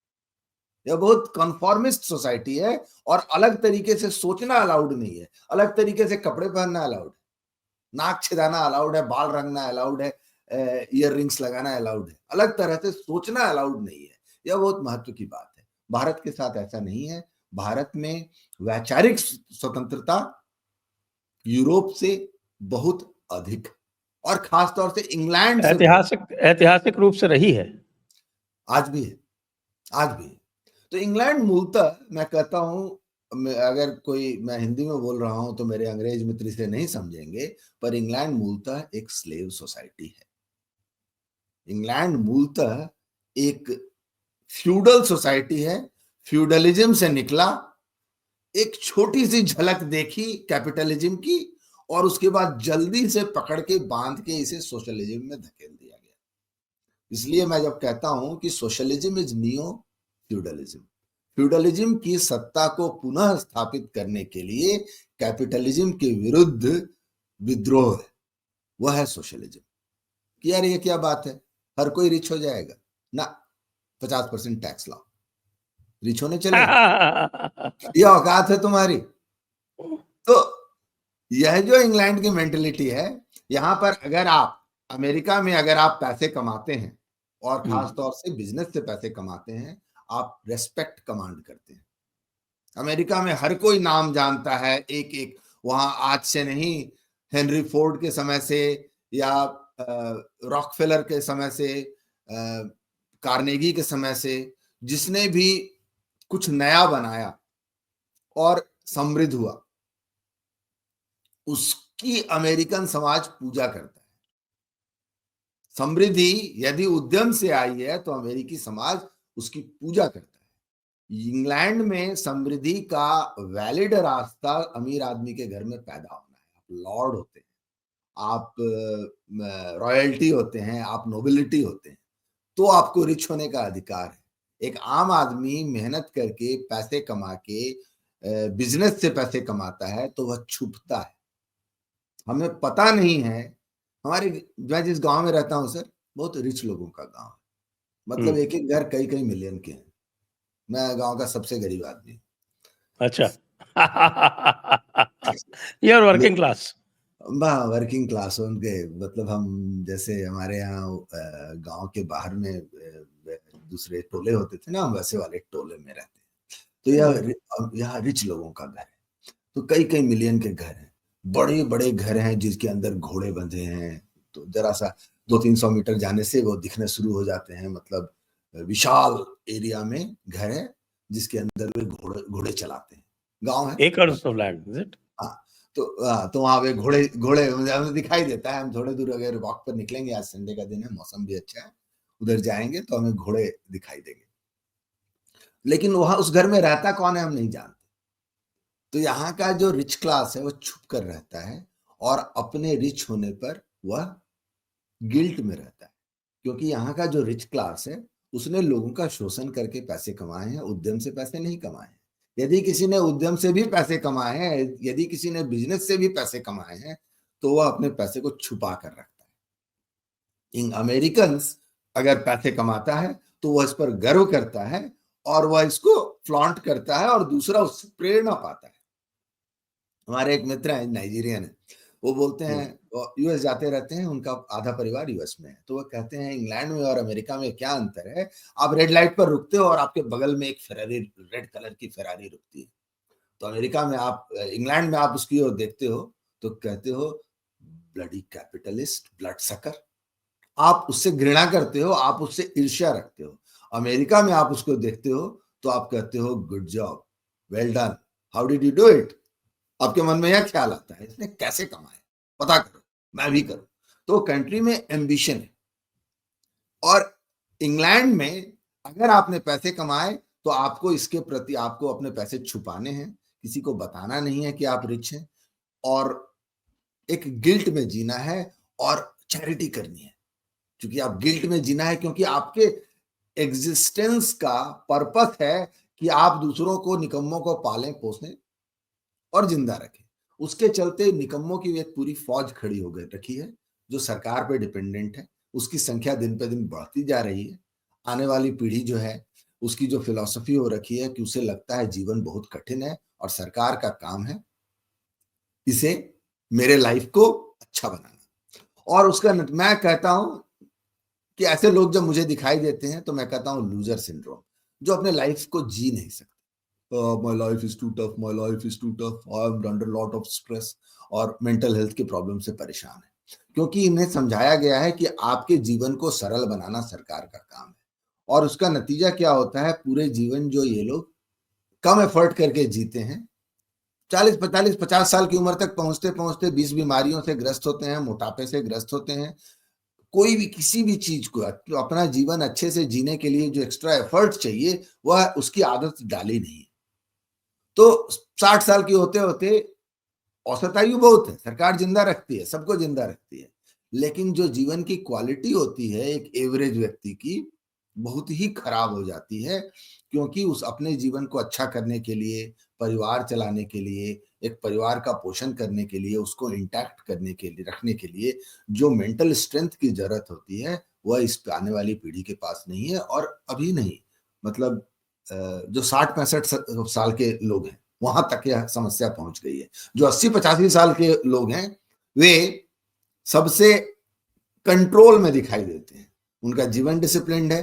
यह बहुत कन्फॉर्मिस्ट सोसाइटी है और अलग तरीके से सोचना अलाउड नहीं है। अलग तरीके से कपड़े पहनना अलाउड है, नाक छिदाना अलाउड है, बाल रंगना अलाउड है, ईयर रिंग्स लगाना अलाउड है। अलग तरह से सोचना अलाउड नहीं है। यह बहुत महत्व की बात है। भारत के साथ ऐसा नहीं है। भारत में वैचारिक स्वतंत्रता यूरोप से बहुत अधिक और खासतौर से इंग्लैंड से ऐतिहासिक रूप से रही है, आज भी है, आज भी है। तो इंग्लैंड मूलतः, मैं कहता हूं, अगर कोई, मैं हिंदी में बोल रहा हूं तो मेरे अंग्रेज मित्र इसे नहीं समझेंगे, पर इंग्लैंड मूलतः एक स्लेव सोसाइटी है। इंग्लैंड मूलतः एक फ्यूडल सोसाइटी है। फ्यूडलिज्म से निकला, एक छोटी सी झलक देखी कैपिटलिज्म की, और उसके बाद जल्दी से पकड़ के बांध के इसे सोशलिज्म में धकेल दिया गया। इसलिए मैं जब कहता हूं कि socialism is neo feudalism, feudalism की सत्ता को पुनः स्थापित करने के लिए कैपिटलिज्म के विरुद्ध विद्रोह है, वह है सोशलिज्म। कि यार ये क्या बात है, हर कोई रिच हो जाएगा ना, 50% टैक्स लाओ, रिच होने चले, ये औकात है तुम्हारी। तो यह जो इंग्लैंड की मेंटेलिटी है, यहां पर अगर आप अमेरिका में अगर आप पैसे कमाते हैं और खास तौर से बिजनेस से पैसे कमाते हैं, आप रेस्पेक्ट कमांड करते हैं। अमेरिका में हर कोई नाम जानता है, एक एक। वहां आज से नहीं, हेनरी फोर्ड के समय से या रॉकफेलर के समय से, कार्नेगी के समय से, जिसने भी कुछ नया बनाया और समृद्ध हुआ, उसकी अमेरिकन समाज पूजा करता है। समृद्धि यदि उद्यम से आई है तो अमेरिकी समाज उसकी पूजा करता है। इंग्लैंड में समृद्धि का वैलिड रास्ता अमीर आदमी के घर में पैदा होना है। आप लॉर्ड होते हैं, आप रॉयल्टी होते हैं, आप नोबिलिटी होते हैं, तो आपको रिच होने का अधिकार है। एक आम आदमी मेहनत करके पैसे कमा के बिजनेस से पैसे कमाता है तो वह छुपता है, हमें पता नहीं है। मैं जिस गांव में रहता हूं सर, बहुत रिच लोगों का गांव है, मतलब एक एक घर कई कई मिलियन के हैं। मैं गांव का सबसे गरीब आदमी हूं। अच्छा। You are working class. Working class उनके, मतलब हम जैसे हमारे यहाँ गांव के बाहर में दूसरे टोले होते थे ना, हम वैसे वाले टोले में रहते हैं। तो यहाँ रिच लोगों का घर है, तो कई कई मिलियन के घर हैं, बड़े बड़े घर हैं जिसके अंदर घोड़े बंधे हैं। तो जरा सा 200-300 मीटर जाने से वो दिखने शुरू हो जाते हैं, मतलब विशाल एरिया में घर है जिसके अंदर वे घोड़े चलाते हैं। गांव है, acres of land, is it? हाँ। तो वहां पे घोड़े हमें दिखाई देता है। हम थोड़े दूर अगर वॉक पर निकलेंगे, आज संडे का दिन है, मौसम भी अच्छा है, उधर जाएंगे तो हमें घोड़े दिखाई देंगे। लेकिन वहां उस घर में रहता कौन है हम नहीं जानते। तो यहाँ का जो रिच क्लास है वो छुप कर रहता है और अपने रिच होने पर वह गिल्ट में रहता है, क्योंकि यहाँ का जो रिच क्लास है उसने लोगों का शोषण करके पैसे कमाए हैं, उद्यम से पैसे नहीं कमाए हैं। यदि किसी ने उद्यम से भी पैसे कमाए हैं, यदि किसी ने बिजनेस से भी पैसे कमाए हैं, तो वह अपने पैसे को छुपा कर रखता है। इन अमेरिकन अगर पैसे कमाता है तो वह इस पर गर्व करता है और वह इसको फ्लॉन्ट करता है और दूसरा उससे प्रेरणा पाता है। हमारे एक मित्र हैं, नाइजीरियन है, वो बोलते हैं यूएस जाते रहते हैं, उनका आधा परिवार यूएस में है, तो वो कहते हैं इंग्लैंड में और अमेरिका में क्या अंतर है, आप रेड लाइट पर रुकते हो और आपके बगल में एक फेरारी, रेड कलर की फेरारी रुकती है। तो अमेरिका में आप, इंग्लैंड में आप उसकी ओर देखते हो तो कहते हो ब्लडी कैपिटलिस्ट, ब्लड सकर, आप उससे घृणा करते हो, आप उससे ईर्ष्या रखते हो। अमेरिका में आप उसको देखते हो तो आप कहते हो good job, well done, how did you do it. आपके मन में यह ख्याल आता है इसने कैसे कमाए, पता करो, मैं भी करूं। तो कंट्री में एम्बिशन है। और इंग्लैंड में अगर आपने पैसे कमाए तो आपको इसके प्रति, आपको अपने पैसे छुपाने हैं, किसी को बताना नहीं है कि आप रिच हैं, और एक गिल्ट में जीना है और चैरिटी करनी है। क्योंकि आप गिल्ट में जीना है क्योंकि आपके एग्जिस्टेंस का पर्पस है कि आप दूसरों को, निकम्मों को पालें, पोसें और जिंदा रखें। उसके चलते निकम्मों की एक पूरी फौज खड़ी हो गई रखी है जो सरकार पे डिपेंडेंट है। उसकी संख्या दिन पे दिन बढ़ती जा रही है। आने वाली पीढ़ी जो है उसकी जो फिलॉसफी हो रखी है कि उसे लगता है जीवन बहुत कठिन है और सरकार का काम है इसे, मेरे लाइफ को अच्छा बनाना। और उसका मैं कहता हूं कि ऐसे लोग जब मुझे दिखाई देते हैं तो मैं कहता हूं लूजर सिंड्रोम, जो अपने लाइफ को जी नहीं सकते। My life is too tough, my life is too tough, I am under lot of stress, और मेंटल हेल्थ के प्रॉब्लम से परेशान है। क्योंकि इन्हें समझाया गया है कि आपके जीवन को सरल बनाना सरकार का काम है। और उसका नतीजा क्या होता है, पूरे जीवन जो ये लोग कम एफर्ट करके जीते हैं, 40, 45, 50 साल की उम्र तक पहुंचते पहुंचते 20 बीमारियों से ग्रस्त होते हैं, मोटापे से ग्रस्त होते हैं। कोई भी किसी भी चीज को, अपना जीवन अच्छे से जीने के लिए जो एक्स्ट्रा एफर्ट चाहिए वह उसकी आदत डाली नहीं। तो 60 साल की होते होते, औसत आयु बहुत है, सरकार जिंदा रखती है, सबको जिंदा रखती है, लेकिन जो जीवन की क्वालिटी होती है एक एवरेज व्यक्ति की, बहुत ही खराब हो जाती है। क्योंकि उस अपने जीवन को अच्छा करने के लिए, परिवार चलाने के लिए, एक परिवार का पोषण करने के लिए, उसको इंटैक्ट करने के लिए, रखने के लिए जो मेंटल स्ट्रेंथ की जरूरत होती है वह इस आने वाली पीढ़ी के पास नहीं है। और अभी नहीं, मतलब जो 60-65 साल के लोग हैं वहां तक यह समस्या पहुंच गई है। जो 80-85 साल के लोग हैं वे सबसे कंट्रोल में दिखाई देते हैं, उनका जीवन डिसिप्लिन्ड है,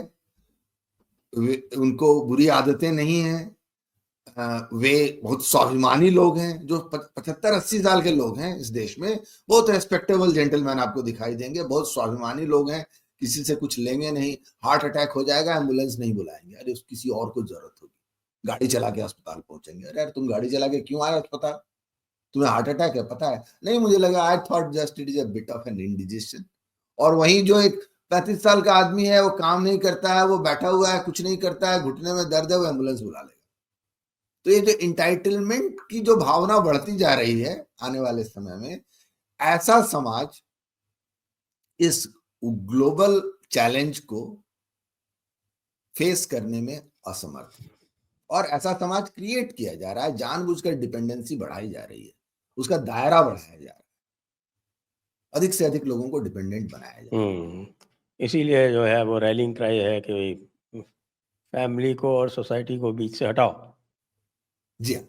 उनको बुरी आदतें नहीं है, वे बहुत स्वाभिमानी लोग हैं। जो 75-80 साल के लोग हैं इस देश में, बहुत रेस्पेक्टेबल जेंटलमैन आपको दिखाई देंगे, बहुत स्वाभिमानी लोग हैं, किसी से कुछ लेंगे नहीं। हार्ट अटैक हो जाएगा, एम्बुलेंस नहीं बुलाएंगे, अरे किसी और को जरूरत होगी, गाड़ी चला के अस्पताल पहुंचेंगे। अरे यार तुम गाड़ी चला के क्यों आए अस्पताल, तुम्हें हार्ट अटैक है पता है? नहीं, मुझे लगा, I thought just it is a bit of an indigestion. और वहीं जो एक 35 साल का आदमी है, वो काम नहीं करता है, वो बैठा हुआ है, कुछ नहीं करता है, घुटने में दर्द है, वो एम्बुलेंस बुला लेगा। तो ये जो इंटाइटलमेंट की जो भावना बढ़ती जा रही है आने वाले समय में, ऐसा समाज इस ग्लोबल चैलेंज को फेस करने में असमर्थ है। और ऐसा समाज क्रिएट किया जा रहा है, जानबूझकर डिपेंडेंसी बढ़ाई जा रही है, उसका दायरा बढ़ाया जा रहा है, अधिक से अधिक लोगों को डिपेंडेंट बनाया जा रहा है। इसीलिए जो है वो रैलिंग क्राई है कि फैमिली को और सोसाइटी को बीच से हटाओ। जी हाँ,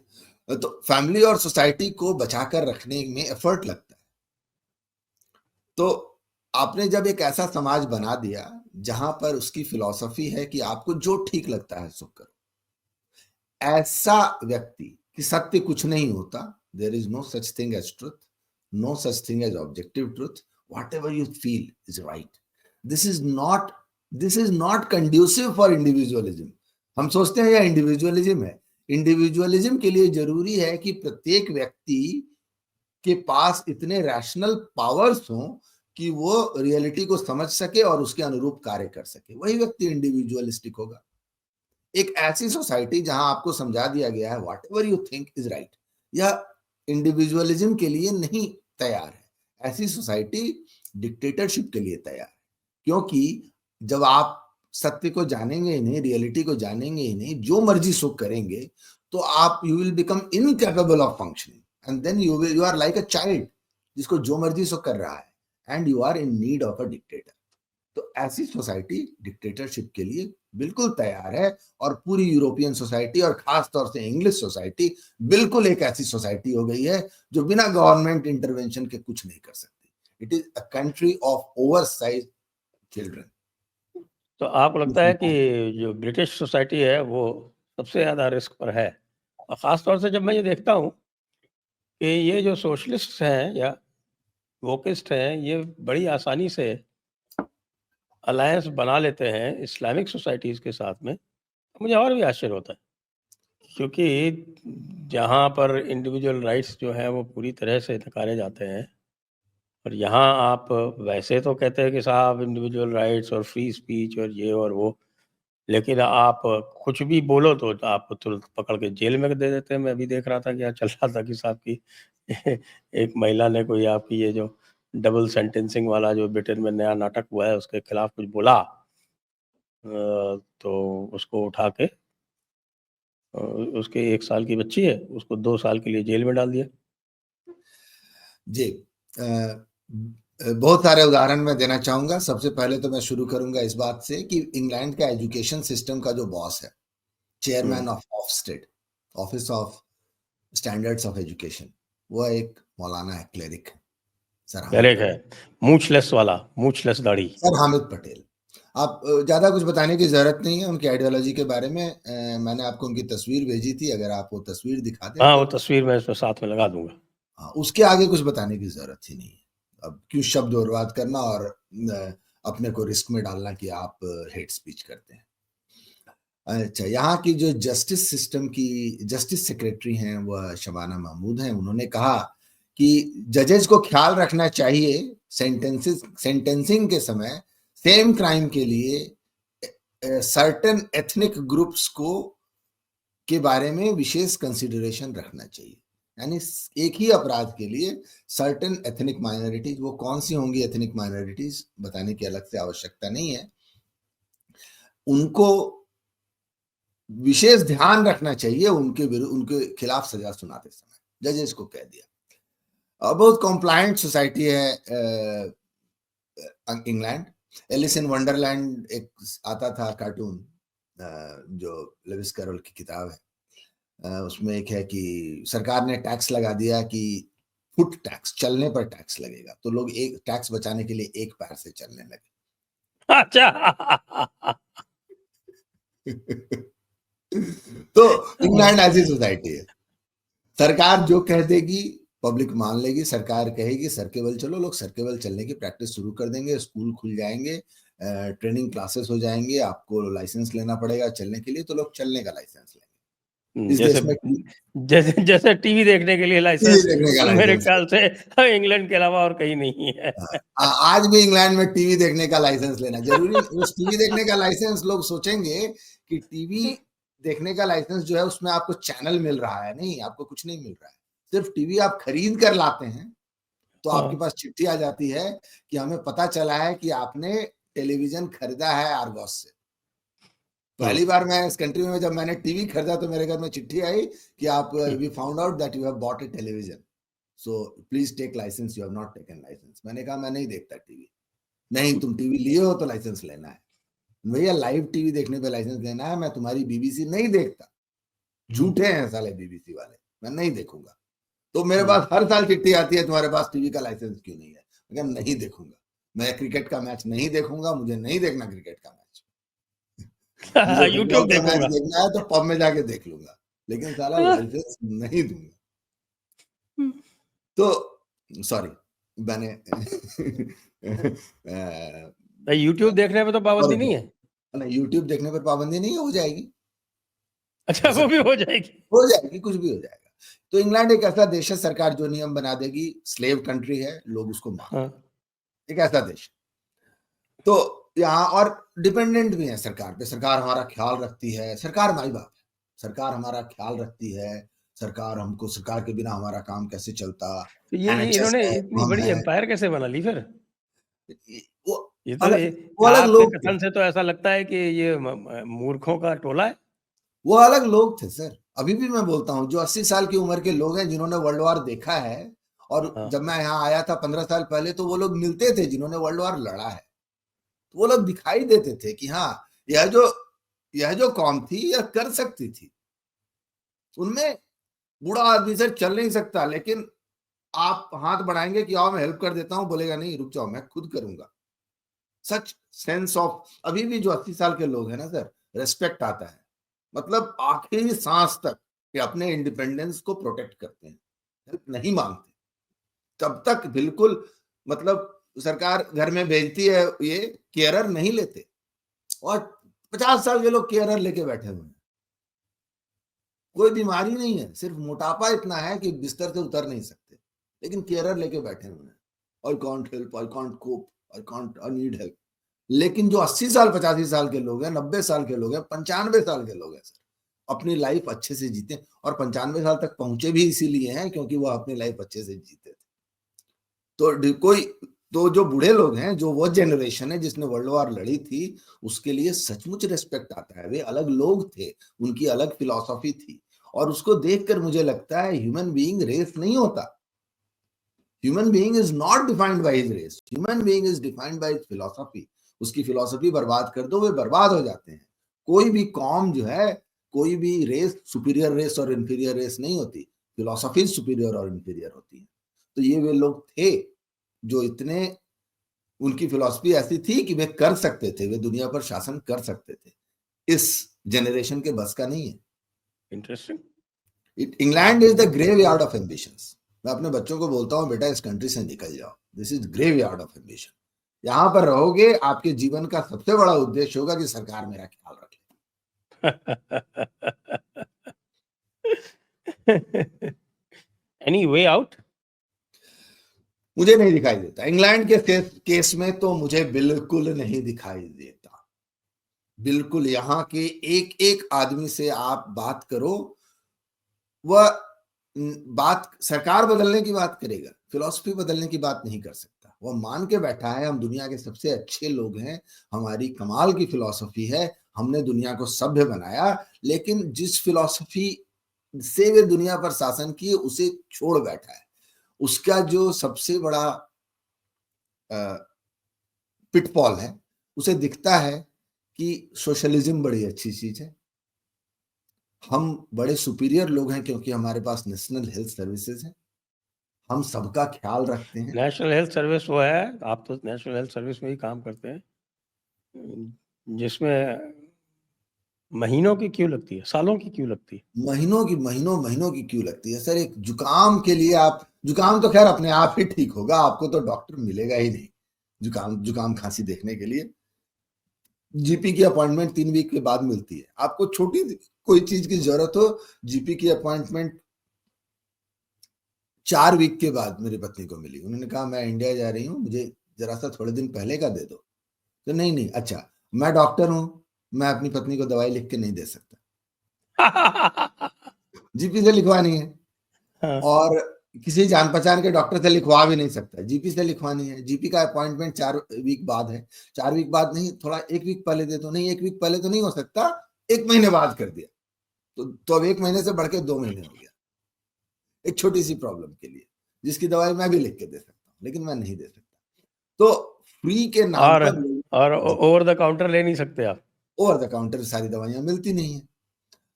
तो फैमिली और सोसाइटी को बचाकर रखने में एफर्ट लगता है। तो आपने जब एक ऐसा समाज बना दिया जहां पर उसकी फिलॉसफी है कि आपको जो ठीक लगता है सो करो, ऐसा व्यक्ति कि सत्य कुछ नहीं होता, there is no such thing as truth, no such thing as objective truth, whatever you feel is right, this is not conducive for individualism. हम सोचते हैं यह इंडिविजुअलिज्म है। इंडिविजुअलिज्म के लिए जरूरी है कि प्रत्येक व्यक्ति के पास इतने रैशनल पावर्स हों कि वो रियलिटी को समझ सके और उसके अनुरूप कार्य कर सके, वही व्यक्ति इंडिविजुअलिस्टिक होगा। एक ऐसी सोसाइटी जहां आपको समझा दिया गया है what ever you think is right, यह इंडिविजुअलिज्म के लिए नहीं तैयार है। ऐसी सोसाइटी डिक्टेटरशिप के लिए तैयार है, क्योंकि जब आप सत्य को जानेंगे ही नहीं, रियलिटी को जानेंगे ही नहीं, जो मर्जी सो करेंगे, तो आप you will become incapable of functioning and then you are like a child जिसको जो मर्जी सो कर रहा है and you are in need of a dictator. तो ऐसी सोसाइटी डिक्टेटरशिप के लिए बिल्कुल तैयार है, और पूरी यूरोपियन सोसाइटी और खास तौर से इंग्लिश सोसाइटी बिल्कुल एक ऐसी सोसाइटी हो गई है जो बिना गवर्नमेंट इंटरवेंशन के कुछ नहीं कर सकती। It is a country of over size children. तो आपको लगता है कि जो ब्रिटिश सोसाइटी है वो सबसे ज़्यादा रिस्क पर है? और ख़ास तौर से जब मैं ये देखता हूँ कि ये जो सोशलिस्ट हैं या वोकिस्ट हैं, ये बड़ी आसानी से अलायंस बना लेते हैं इस्लामिक सोसाइटीज़ के साथ में, मुझे और भी आश्चर्य होता है। क्योंकि जहाँ पर इंडिविजुअल राइट्स जो हैं वो पूरी तरह से नकारे जाते हैं, और यहाँ आप वैसे तो कहते हैं कि साहब इंडिविजुअल राइट्स और फ्री स्पीच और ये और वो, लेकिन आप कुछ भी बोलो तो आप तुरंत पकड़ के जेल में दे देते हैं। मैं अभी देख रहा था कि यहाँ चल रहा था कि साहब की एक महिला ने कोई आपकी ये जो डबल सेंटेंसिंग वाला जो ब्रिटेन में नया नाटक हुआ है उसके खिलाफ कुछ बोला, तो उसको उठा के उसके 1 साल की बच्ची है, उसको 2 साल के लिए जेल में डाल दिया। जी, बहुत सारे उदाहरण मैं देना चाहूंगा। सबसे पहले तो मैं शुरू करूंगा इस बात से कि इंग्लैंड का एजुकेशन सिस्टम का जो बॉस है, chairman of Ofsted, office of standards of education, वो एक मौलाना है, क्लेरिक सर हामिद करेक्ट है, पटेल। मूंछलेस वाला, मूंछलेस दाढ़ी। सर हामिद पटेल, आप ज्यादा कुछ बताने की जरूरत नहीं है उनकी आइडियोलॉजी के बारे में। मैंने आपको उनकी तस्वीर भेजी थी, अगर आप वो तस्वीर दिखा दें हाँ, तो वो तस्वीर मैं इसमें साथ में लगा दूंगा। हाँ, उसके आगे कुछ बताने की जरूरत ही नहीं है। अब क्यों शब्द बर्बाद करना और अपने को रिस्क में डालना कि आप हेट स्पीच करते हैं। अच्छा, यहाँ की जो जस्टिस सिस्टम की जस्टिस सेक्रेटरी हैं वह शबाना महमूद हैं। उन्होंने कहा कि जजेस को ख्याल रखना चाहिए सेंटेंसिंग के समय सेम क्राइम के लिए सर्टेन एथनिक ग्रुप्स को के बारे में विशेष कंसिडरेशन रखना चाहिए। यानी एक ही अपराध के लिए सर्टेन एथनिक माइनॉरिटीज, वो कौन सी होंगी एथनिक माइनॉरिटीज बताने की अलग से आवश्यकता नहीं है, उनको विशेष ध्यान रखना चाहिए उनके खिलाफ सजा सुनाते समय, जजेस को कह दिया। बहुत कॉम्प्लायंट सोसाइटी है इंग्लैंड। एलिस इन वंडरलैंड एक आता था कार्टून, जो लेविस कैरोल की किताब है, उसमें एक है कि सरकार ने टैक्स लगा दिया कि फुट टैक्स, चलने पर टैक्स लगेगा, तो लोग एक टैक्स बचाने के लिए एक पैर से चलने लगे। अच्छा। तो इंग्लैंड ऐसी सोसाइटी है, सरकार जो कह देगी पब्लिक मान लेगी। सरकार कहेगी सर्केबल चलो, लोग सर्केबल चलने की प्रैक्टिस शुरू कर देंगे, स्कूल खुल जाएंगे, ट्रेनिंग क्लासेस हो जाएंगे, आपको लाइसेंस लेना पड़ेगा चलने के लिए, तो लोग चलने का लाइसेंस लेंगे। इस जैसे देश में जैसे जैसे टीवी देखने के लिए टीवी लाइसेंस देखने का मेरे लाइसेंस, ख्याल से इंग्लैंड के अलावा और कहीं नहीं है। आज भी इंग्लैंड में टीवी देखने का लाइसेंस लेना जरूरी। उस टीवी देखने का लाइसेंस लोग सोचेंगे कि टीवी देखने का लाइसेंस जो है उसमें आपको चैनल मिल रहा है, नहीं, आपको कुछ नहीं मिल रहा है। सिर्फ टीवी आप खरीद कर लाते हैं तो आपके पास चिट्ठी आ जाती है कि हमें पता चला है कि आपने टेलीविजन खरीदा है आर्गोस से। पहली बार मैं इस कंट्री में जब मैंने टीवी खरीदा तो मेरे घर में चिट्ठी आई कि आप we found out that you have bought a television, so please take licence, you have not taken licence. मैंने कहा मैं नहीं देखता टीवी। नहीं, तुम टीवी लिए हो तो लाइसेंस लेना है। भैया लाइव टीवी देखने पे लाइसेंस लेना है, मैं तुम्हारी बीबीसी नहीं देखता। झूठे हैं साले बीबीसी वाले, मैं नहीं देखूंगा। तो मेरे पास हर साल चिट्ठी आती है तुम्हारे पास टीवी का लाइसेंस क्यों नहीं है। मैं नहीं देखूंगा, मैं क्रिकेट का मैच नहीं देखूंगा, मुझे नहीं देखना क्रिकेट का मैच। मुझे यूट्यूब फुटबॉल का मैच देखूंगा। देखना है तो पब में जाके देख लूंगा, लेकिन साला लाइसेंस नहीं दूंगा। तो सॉरी, मैंने यूट्यूब देखने पे तो पाबंदी नहीं है। यूट्यूब देखने पर पाबंदी नहीं हो जाएगी। अच्छा, वो भी हो जाएगी। हो जाएगी, कुछ भी हो जाएगा। तो इंग्लैंड एक ऐसा देश है, सरकार जो नियम बना देगी, स्लेव कंट्री है, लोग उसको मान, हाँ। एक ऐसा देश। तो यहाँ और डिपेंडेंट भी है सरकार पे, सरकार हमारा ख्याल रखती है, सरकार माई बाप है, सरकार हमारा ख्याल रखती है, सरकार हमको, सरकार के बिना हमारा काम कैसे चलता, तो ये एनएचएस इन्होंने है, इतनी हम बड़ी है, एम्पायर कैसे बना ली फिर? वो ये तो अलग, वो अलग आपके लोग थे, कथन से तो ऐसा लगता है कि ये मूर्खों का टोला है। वो अलग लोग थे सर। अभी भी मैं बोलता हूँ, जो 80 साल की उम्र के लोग हैं जिन्होंने वर्ल्ड वॉर देखा है, और हाँ। जब मैं यहाँ आया था 15 साल पहले, तो वो लोग मिलते थे जिन्होंने वर्ल्ड वॉर लड़ा है। तो वो लोग दिखाई देते थे कि हाँ, यह जो कौम थी यह कर सकती थी। उनमें बूढ़ा आदमी सर चल नहीं सकता, लेकिन आप हाथ बढ़ाएंगे कि आओ मैं हेल्प कर देता हूं, बोलेगा नहीं रुक जाओ मैं खुद करूंगा। सच सेंस ऑफ, अभी भी जो 80 साल के लोग हैं ना सर, रेस्पेक्ट आता है, मतलब आखिरी सांस तक ये अपने इंडिपेंडेंस को प्रोटेक्ट करते हैं, हेल्प नहीं मांगते तब तक, बिल्कुल। मतलब सरकार घर में भेजती है, ये केयरर नहीं लेते, और 50 साल के लोग केयरर लेके बैठे हुए हैं। कोई बीमारी नहीं है, सिर्फ मोटापा इतना है कि बिस्तर से उतर नहीं सकते, लेकिन केयरर लेके बैठे हुए हैं। I can't help, I can't cope, I need help. लेकिन जो 80 साल 85 साल के लोग हैं, 90 साल के लोग हैं, 95 साल के लोग हैं सर, अपनी लाइफ अच्छे से जीते, और 95 साल तक पहुंचे भी इसीलिए हैं क्योंकि वो अपनी लाइफ अच्छे से जीते थे। कोई तो जो बूढ़े लोग हैं, जो वो जनरेशन है जिसने वर्ल्ड वॉर लड़ी थी, उसके लिए सचमुच रिस्पेक्ट आता है। वे अलग लोग थे, उनकी अलग फिलॉसफी थी, और उसको देखकर मुझे लगता है ह्यूमन बीइंग रेस नहीं होता। Human being is not defined by his race, human being is defined by his philosophy. उसकी फिलॉसफी बर्बाद कर दो, वे बर्बाद हो जाते हैं। कोई भी कौम जो है, कोई भी रेस सुपीरियर रेस और इंफीरियर रेस नहीं होती, फिलॉसफी सुपीरियर और इंफीरियर होती है। तो ये वे लोग थे जो इतने, उनकी फिलॉसफी ऐसी थी कि वे कर सकते थे, वे दुनिया पर शासन कर सकते थे। इस जनरेशन के बस का नहीं है। Interesting. England is the graveyard of ambitions. मैं अपने बच्चों को बोलता हूं, बेटा इस कंट्री से निकल जाओ, this is graveyard of ambition. यहां पर रहोगे, आपके जीवन का सबसे बड़ा उद्देश्य होगा कि सरकार मेरा ख्याल रखे। Any way out? मुझे नहीं दिखाई देता, इंग्लैंड के केस में तो मुझे बिल्कुल नहीं दिखाई देता। बिल्कुल, यहाँ के एक एक आदमी से आप बात करो, वह बात सरकार बदलने की बात करेगा, फिलॉसफी बदलने की बात नहीं कर सकता। वह मान के बैठा है हम दुनिया के सबसे अच्छे लोग हैं, हमारी कमाल की फिलॉसफी है, हमने दुनिया को सभ्य बनाया, लेकिन जिस फिलॉसफी से वे दुनिया पर शासन किए उसे छोड़ बैठा है। उसका जो सबसे बड़ा पिटफॉल है, उसे दिखता है कि सोशलिज्म बड़ी अच्छी चीज है, हम बड़े सुपीरियर लोग हैं क्योंकि हमारे पास नेशनल हेल्थ सर्विसेज है, हम सबका ख्याल रखते हैं। नेशनल हेल्थ सर्विस वो है, आप तो नेशनल हेल्थ सर्विस में ही काम करते हैं, जिसमें महीनों की क्यों लगती है, सालों की क्यों लगती है? महीनों की क्यों लगती है सर? एक जुकाम के लिए आप, जुकाम तो खैर अपने आप ही ठीक होगा, आपको तो डॉक्टर मिलेगा ही नहीं जुकाम खांसी देखने के लिए। जीपी की अपॉइंटमेंट 3 वीक के बाद मिलती है। आपको छोटी कोई चीज की जरूरत हो, जीपी की अपॉइंटमेंट 4 वीक के बाद मेरी पत्नी को मिली। उन्होंने कहा मैं इंडिया जा रही हूँ, मुझे जरा सा थोड़े दिन पहले का दे दो। तो नहीं नहीं, अच्छा मैं डॉक्टर हूँ, मैं अपनी पत्नी को दवाई लिख के नहीं दे सकता, जीपी से लिखवानी है, हाँ। और किसी जान पहचान के डॉक्टर से लिखवा भी नहीं सकता, जीपी से लिखवानी है। जीपी का अपॉइंटमेंट 4 वीक बाद है, 4 वीक बाद नहीं, थोड़ा 1 वीक पहले दे दो, नहीं 1 वीक पहले तो नहीं हो सकता, 1 महीने बाद कर दिया, तो अब 1 महीने से बढ़ के 2 महीने हो गया, एक छोटी सी प्रॉब्लम के लिए, जिसकी दवाई मैं भी लिख के दे सकता हूँ, लेकिन मैं नहीं दे सकता। तो फ्री के नाम और पर ओवर द काउंटर ले नहीं सकते आप? ओवर द काउंटर सारी दवाइयां मिलती नहीं है।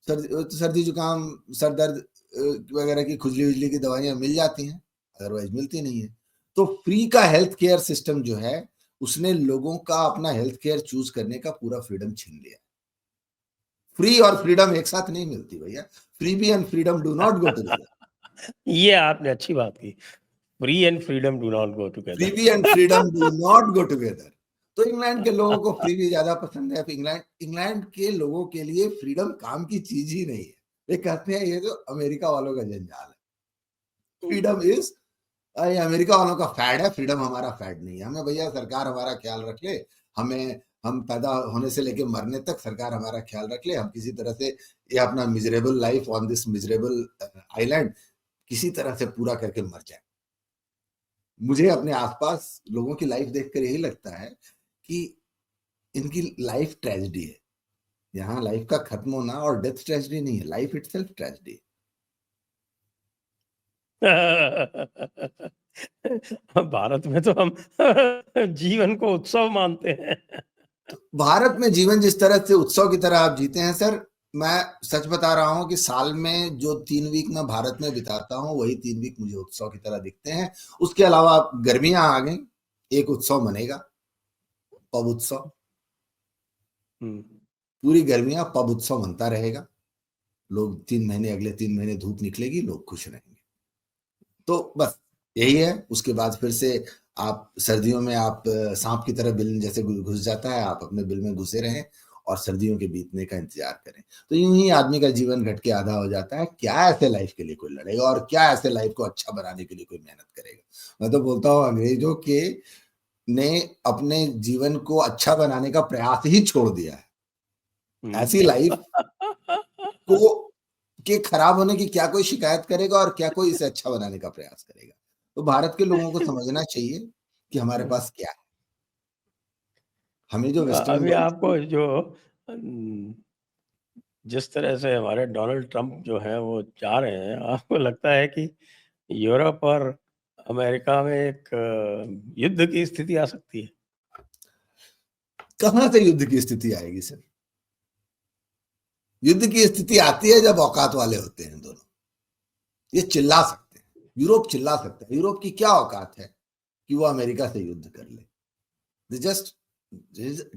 सर्दी जुकाम, सर दर्द वगैरह की, खुजली उजली की दवाइयां मिल जाती हैं, अदरवाइज मिलती नहीं है। तो फ्री का हेल्थ केयर सिस्टम जो है, उसने लोगों का अपना हेल्थ केयर चूज करने का पूरा फ्रीडम छीन लिया। फ्री और फ्रीडम एक साथ नहीं मिलती भैया, फ्री भी and freedom do not go together. ये आपने अच्छी बात की, free and freedom do not go together. Free भी and freedom do not go together. तो इंग्लैंड के लोगों को फ्री भी ज्यादा पसंद है। इंग्लैंड के लोगों के लिए फ्रीडम काम की चीज ही नहीं है। वे कहते हैं ये तो अमेरिका वालों का जंजाल है। फ्रीडम इज, ये अमेरिका वालों का फैड है, फ्रीडम हमारा फैड नहीं है। हमें भैया सरकार हमारा ख्याल रख ले, हम पैदा होने से लेके मरने तक सरकार हमारा ख्याल रख ले, हम किसी तरह से ये अपना miserable life on this miserable island किसी तरह से पूरा करके मर जाए। मुझे अपने आसपास लोगों की लाइफ देखकर यही लगता है कि इनकी लाइफ ट्रेजेडी है। यहाँ लाइफ का खत्म होना और डेथ ट्रेजेडी नहीं है, लाइफ इटसेल्फ ट्रेजेडी है। भारत में तो हम जीवन को उत्सव मानते हैं। तो भारत में जीवन जिस तरह से उत्सव की तरह आप जीते हैं सर, मैं सच बता रहा हूं कि साल में जो 3 वीक मैं भारत में बिताता हूं वही 3 वीक मुझे उत्सव की तरह दिखते हैं। उसके अलावा गर्मियां आ गई, एक उत्सव बनेगा, पब उत्सव। पूरी गर्मियां पब उत्सव बनता रहेगा। लोग 3 महीने, अगले 3 महीने धूप निकलेगी, लोग खुश रहेंगे। तो बस यही है। उसके बाद फिर से आप सर्दियों में आप सांप की तरह बिल जैसे घुस जाता है, आप अपने बिल में घुसे रहें और सर्दियों के बीतने का इंतजार करें। तो यूं ही आदमी का जीवन घट के आधा हो जाता है। क्या ऐसे लाइफ के लिए कोई लड़ेगा और क्या ऐसे लाइफ को अच्छा बनाने के लिए कोई मेहनत करेगा? मैं तो बोलता हूँ अंग्रेजों के ने अपने जीवन को अच्छा बनाने का प्रयास ही छोड़ दिया है। ऐसी लाइफ को के खराब होने की क्या कोई शिकायत करेगा और क्या कोई इसे अच्छा बनाने का प्रयास करेगा? तो भारत के लोगों को समझना चाहिए कि हमारे पास क्या है। हमें जो वेस्टर्न अभी वर्ल्ड, आपको जो जिस तरह से हमारे डोनाल्ड ट्रंप जो है वो जा रहे हैं, आपको लगता है कि यूरोप और अमेरिका में एक युद्ध की स्थिति आ सकती है? कहां से युद्ध की स्थिति आएगी सर? युद्ध की स्थिति आती है जब औकात वाले होते हैं दोनों। ये चिल्ला सकते हैं, यूरोप चिल्ला सकता है। यूरोप की क्या औकात है कि वो अमेरिका से युद्ध कर ले? They just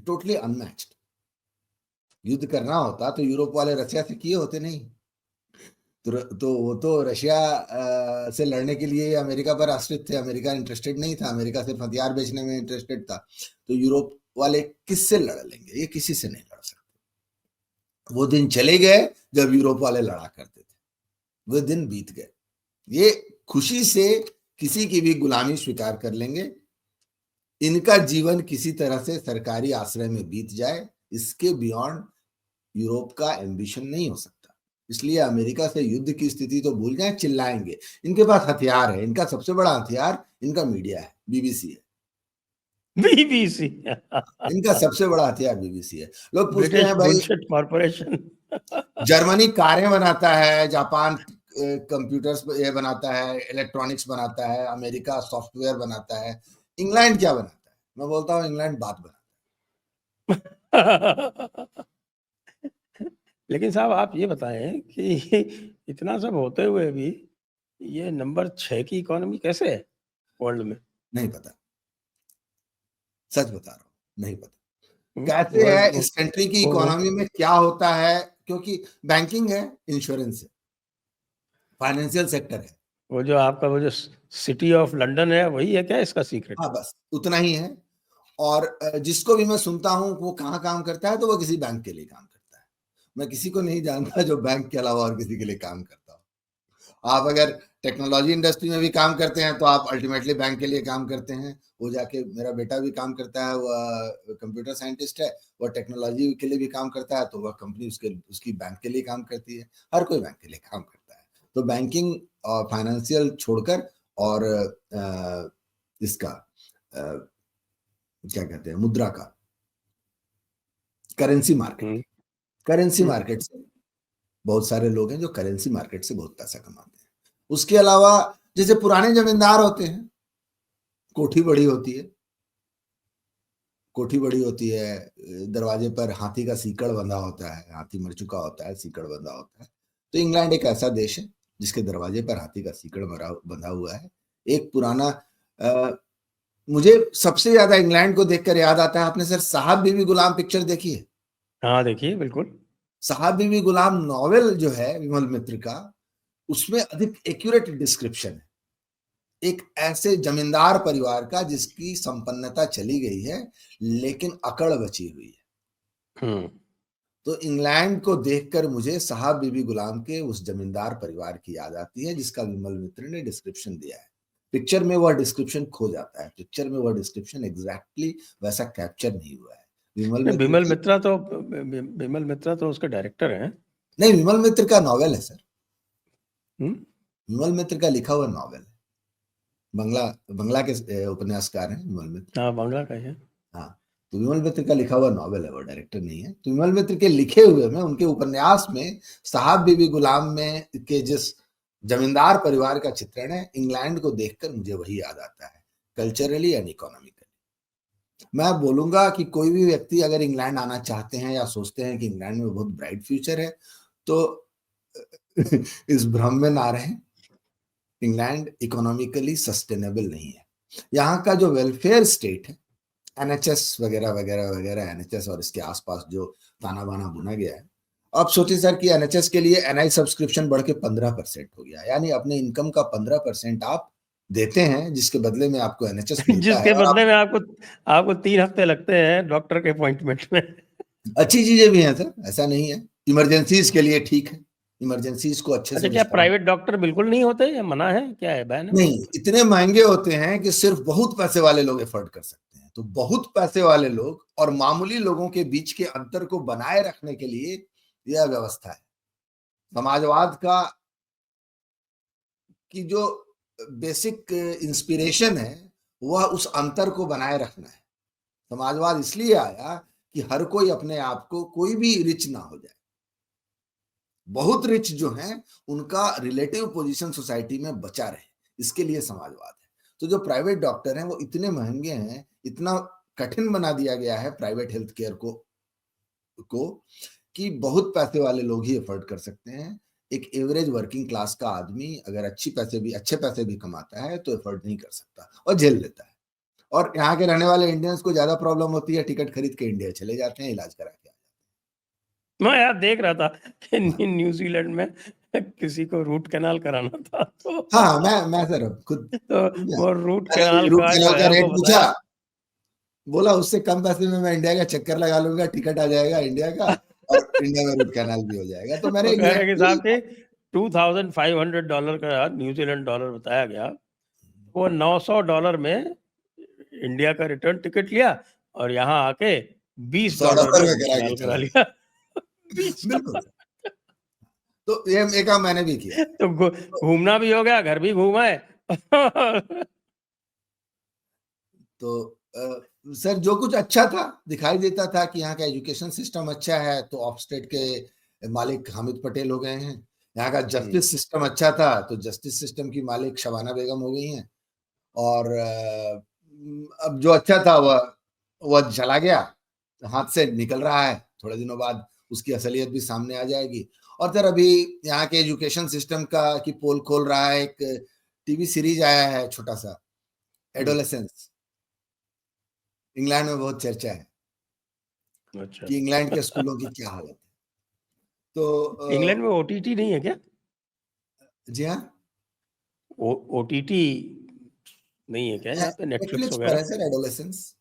totally unmatched. युद्ध करना होता तो यूरोप वाले रशिया से किए होते नहीं। तो वो तो रशिया से लड़ने के लिए अमेरिका पर आश्रित थे। अमेरिका इंटरेस्टेड नहीं था, अमेरिका सिर्फ हथियार बेचने में इंटरेस्टेड था। तो यूरोप वाले किससे लड़ लेंगे? ये किसी से नहीं लड़ सकते। वो दिन चले गए जब यूरोप वाले लड़ा करते थे, वो दिन बीत गए। ये खुशी से किसी की भी गुलामी स्वीकार कर लेंगे। इनका जीवन किसी तरह से सरकारी आश्रय में बीत जाए, इसके बियॉन्ड यूरोप का एम्बिशन नहीं हो सकता। इसलिए अमेरिका से युद्ध की स्थिति तो भूल जाए, चिल्लाएंगे। इनके पास हथियार है, इनका सबसे बड़ा हथियार इनका मीडिया है, बीबीसी है। बीबीसी इनका सबसे बड़ा हथियार बीबीसी है। लोग पूछते ब्रिटिश हैं भाई, बुलशिट कॉर्पोरेशन। जर्मनी कारें बनाता है, जापान कंप्यूटर्स ये बनाता है, इलेक्ट्रॉनिक्स बनाता है, अमेरिका सॉफ्टवेयर बनाता है, इंग्लैंड क्या बनाता है? मैं बोलता हूँ इंग्लैंड बात बनाता लेकिन साहब आप ये बताएं कि इतना सब होते हुए भी ये नंबर 6 की इकोनॉमी कैसे है वर्ल्ड में? है। नहीं पता, सच बता रहा हूँ, नहीं पता कैसे है वर्ल्ड इस कंट्री की वो इकोनॉमी में क्या होता है। क्योंकि बैंकिंग है, इंश्योरेंस है, फाइनेंशियल सेक्टर है। वो जो आपका वो जो सिटी ऑफ लंदन है वही है क्या इसका सीक्रेट? हाँ, बस उतना ही है। और जिसको भी मैं सुनता हूँ वो कहाँ काम करता है, तो वो किसी बैंक के लिए काम करता है। मैं किसी को नहीं जानता जो बैंक के अलावा और किसी के लिए काम करता हो। आप अगर टेक्नोलॉजी इंडस्ट्री में भी काम करते हैं तो आप अल्टीमेटली बैंक के लिए काम करते हैं। वो जाके, मेरा बेटा भी काम करता है, वह कंप्यूटर साइंटिस्ट है, वह टेक्नोलॉजी के लिए भी काम करता है, तो वह कंपनी उसकी बैंक के लिए काम करती है। हर कोई बैंक के लिए काम करता है। तो बैंकिंग और फाइनेंशियल छोड़कर और इसका क्या कहते हैं, मुद्रा का, करेंसी मार्केट, करेंसी मार्केट से बहुत सारे लोग हैं जो करेंसी मार्केट से बहुत पैसा कमाते हैं। उसके अलावा जैसे पुराने जमींदार होते हैं, कोठी बड़ी होती है, कोठी बड़ी होती है, दरवाजे पर हाथी का सीकड़ बंधा होता है, हाथी मर चुका होता है, सीकड़ बंधा होता है। तो इंग्लैंड एक ऐसा देश है जिसके दरवाजे पर हाथी का सीकड़ बंधा हुआ है। एक पुराना मुझे सबसे ज्यादा इंग्लैंड को देखकर याद आता है, आपने सर साहब बीबी गुलाम पिक्चर देखी है? हाँ देखिए, बिल्कुल। साहब बीबी गुलाम नॉवेल जो है विमल मित्र का, उसमें अधिक एक्यूरेट डिस्क्रिप्शन है एक ऐसे जमींदार परिवार का जिसकी संपन्नता चली गई है लेकिन अकड़ बची हुई है। तो इंग्लैंड को देखकर मुझे साहब बीबी गुलाम के उस जमींदार परिवार की याद आती है, जिसका विमल मित्र ने डिस्क्रिप्शन दिया है। पिक्चर में वह डिस्क्रिप्शन खो जाता है, पिक्चर में वह डिस्क्रिप्शन एग्जैक्टली वैसा कैप्चर नहीं हुआ है। विमल मित्रा तो उसके डायरेक्टर हैं। नहीं, विमल मित्र का नॉवेल है सर। विमल मित्र का लिखा हुआ नॉवेल है, बंगला के उपन्यासकार हैं विमल मित्र। हाँ, बंगला का है। हाँ, तो विमल मित्र का लिखा हुआ नॉवेल है, वो डायरेक्टर नहीं है। तो विमल मित्र के लिखे हुए में, उनके उपन्यास में साहब बीबी गुलाम में के जिस जमींदार परिवार का चित्रण है, इंग्लैंड को देखकर मुझे वही याद आता है, कल्चरली एंड इकोनॉमिकली। मैं बोलूंगा कि कोई भी व्यक्ति अगर इंग्लैंड आना चाहते हैं या सोचते हैं कि इंग्लैंड में बहुत ब्राइट फ्यूचर है, तो इस भ्रम में ना रहें। इंग्लैंड इकोनॉमिकली सस्टेनेबल नहीं है। यहाँ का जो वेलफेयर स्टेट है, एनएचएस वगैरह वगैरह वगैरह, एनएचएस और इसके आसपास जो ताना बाना बुना गया है, अब सोचिए सर कि एनएचएस के लिए एनआई सब्सक्रिप्शन बढ़ के 15% हो गया, यानी अपने इनकम का 15% आप देते हैं, जिसके बदले में आपको एनएचएस मिलता जिसके है। बदले में आपको 3 हफ्ते लगते हैं डॉक्टर के अपॉइंटमेंट में। अच्छी चीजें भी हैं सर, ऐसा नहीं है। इमरजेंसीज के लिए ठीक है, इमरजेंसीज को अच्छे से अच्छा, क्या प्राइवेट डॉक्टर बिल्कुल नहीं होते या मना है, क्या है, बैन है? नहीं, इतने महंगे होते हैं कि सिर्फ बहुत पैसे वाले लोग एफोर्ड कर सकते हैं। तो बहुत पैसे वाले लोग और मामूली लोगों के बीच के अंतर को बनाए रखने के लिए यह व्यवस्था है। समाजवाद का की जो बेसिक इंस्पिरेशन है वह उस अंतर को बनाए रखना है। समाजवाद इसलिए आया कि हर कोई अपने आप को, कोई भी रिच ना हो जाए। बहुत रिच जो हैं उनका रिलेटिव पोजीशन सोसाइटी में बचा रहे, इसके लिए समाजवाद है। तो जो प्राइवेट डॉक्टर हैं वो इतने महंगे हैं, इतना कठिन बना दिया गया है प्राइवेट हेल्थ केयर को कि बहुत पैसे वाले लोग ही अफोर्ड कर सकते हैं। एक एवरेज वर्किंग क्लास का आदमी अगर अच्छे पैसे भी कमाता है तो अफोर्ड नहीं कर सकता और झेल लेता है। और यहाँ के रहने वाले इंडियंस को ज्यादा प्रॉब्लम होती है, टिकट खरीद के इंडिया चले जाते हैं, इलाज करा के। मैं यार देख रहा था कि न्यूजीलैंड में किसी को रूट कैनाल कराना था, तो हाँ, मैं सर खुद तो वो रूट कैनाल का जो का है रेट वो पूछा, बताया। बोला उससे कम पैसे में मैं इंडिया का चक्कर लगा लूंगा, टिकट आ जाएगा इंडिया का और इंडिया में रूट कैनाल भी हो जाएगा। तो मैंने वो कह रहे कि साहब के $2,500 का न्यूजीलैंड डॉलर बताया गया, वो $900 में इंडिया का रिटर्न टिकट लिया और यहाँ आके $20 $100 में में रूट करा के कैनाल करा चला लिया। बिल्कुल। 20 तो ये काम मैंने भी किया। तो घूमना भी हो गया, घर भी घूमा है। तो सर जो कुछ अच्छा था, दिखाई देता था कि यहाँ का एजुकेशन सिस्टम अच्छा है, तो ऑफ स्टेट के मालिक हामिद पटेल हो गए हैं। यहाँ का जस्टिस सिस्टम अच्छा था, तो जस्टिस सिस्टम की मालिक शबाना बेगम हो गई हैं। और अब जो अच्छा था वह चला गया, हाथ से निकल रहा है, थोड़े दिनों बाद उसकी असलियत भी सामने आ जाएगी। और सर अभी यहाँ के एजुकेशन सिस्टम का की पोल खोल रहा है, एक टीवी सीरीज आया है छोटा सा, एडोलेसेंस। इंग्लैंड में बहुत चर्चा है अच्छा, कि इंग्लैंड के स्कूलों की क्या हालत है। तो इंग्लैंड में ओटीटी नहीं है क्या? जी हाँ, ओटीटी नहीं है क्या यहाँ पे, नेटफ्लिक्स नेटफ्लिक्स पर है वगैरह? Sir adolescence.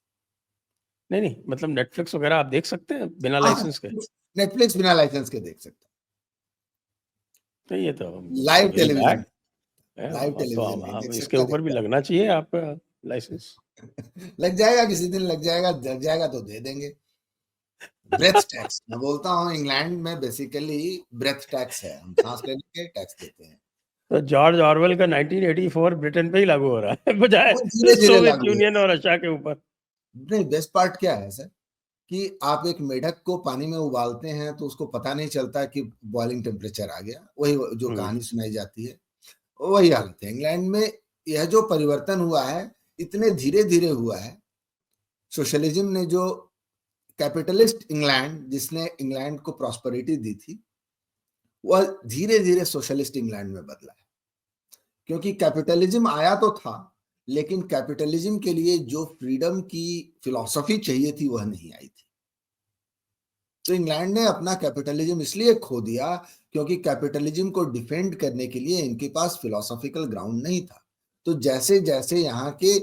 नहीं, मतलब नेटफ्लिक्स वगैरह आप देख सकते हैं बिना हाँ, लाइसेंस के? नेटफ्लिक्स बिना लाइसेंस के देख सकते तो ये तो हैं। लाइव वेरी टेलीविजन, बैड है। लाइव तो टेलीविजन नहीं अब देख इसके सकता, ऊपर भी देखता लगना चाहिए आपका लाइसेंस। लग जाएगा, किसी दिन लग जाएगा, लग जाएगा तो दे देंगे। ब्रेथ टैक्स मैं बोलता हूँ, इंग्लैंड में बेसिकली ब्रेथ टैक्स है, हम सांस लेने के टैक्स देते हैं। तो जॉर्ज ऑरवेल का 1984 ब्रिटेन पे ही लागू हो रहा है बजाय वो धीरे धीरे सोवियत लागू यूनियन है। और रशिया के ऊपर। नहीं, बेस्ट पार्ट क्या है सर कि आप एक मेढक को पानी में उबालते हैं तो उसको पता नहीं चलता कि बॉइलिंग टेम्परेचर आ गया, वही जो कहानी सुनाई जाती है वही हालत है इंग्लैंड में। यह जो परिवर्तन हुआ है इतने धीरे धीरे हुआ है। सोशलिज्म ने जो कैपिटलिस्ट इंग्लैंड, जिसने इंग्लैंड को प्रॉस्पेरिटी दी थी, वह धीरे धीरे सोशलिस्ट इंग्लैंड में बदला है। क्योंकि कैपिटलिज्म आया तो था, लेकिन कैपिटलिज्म के लिए जो फ्रीडम की फिलॉसफी चाहिए थी वह नहीं आई थी। तो इंग्लैंड ने अपना कैपिटलिज्म इसलिए खो दिया क्योंकि कैपिटलिज्म को डिफेंड करने के लिए इनके पास फिलोसॉफिकल ग्राउंड नहीं था। तो जैसे जैसे यहाँ के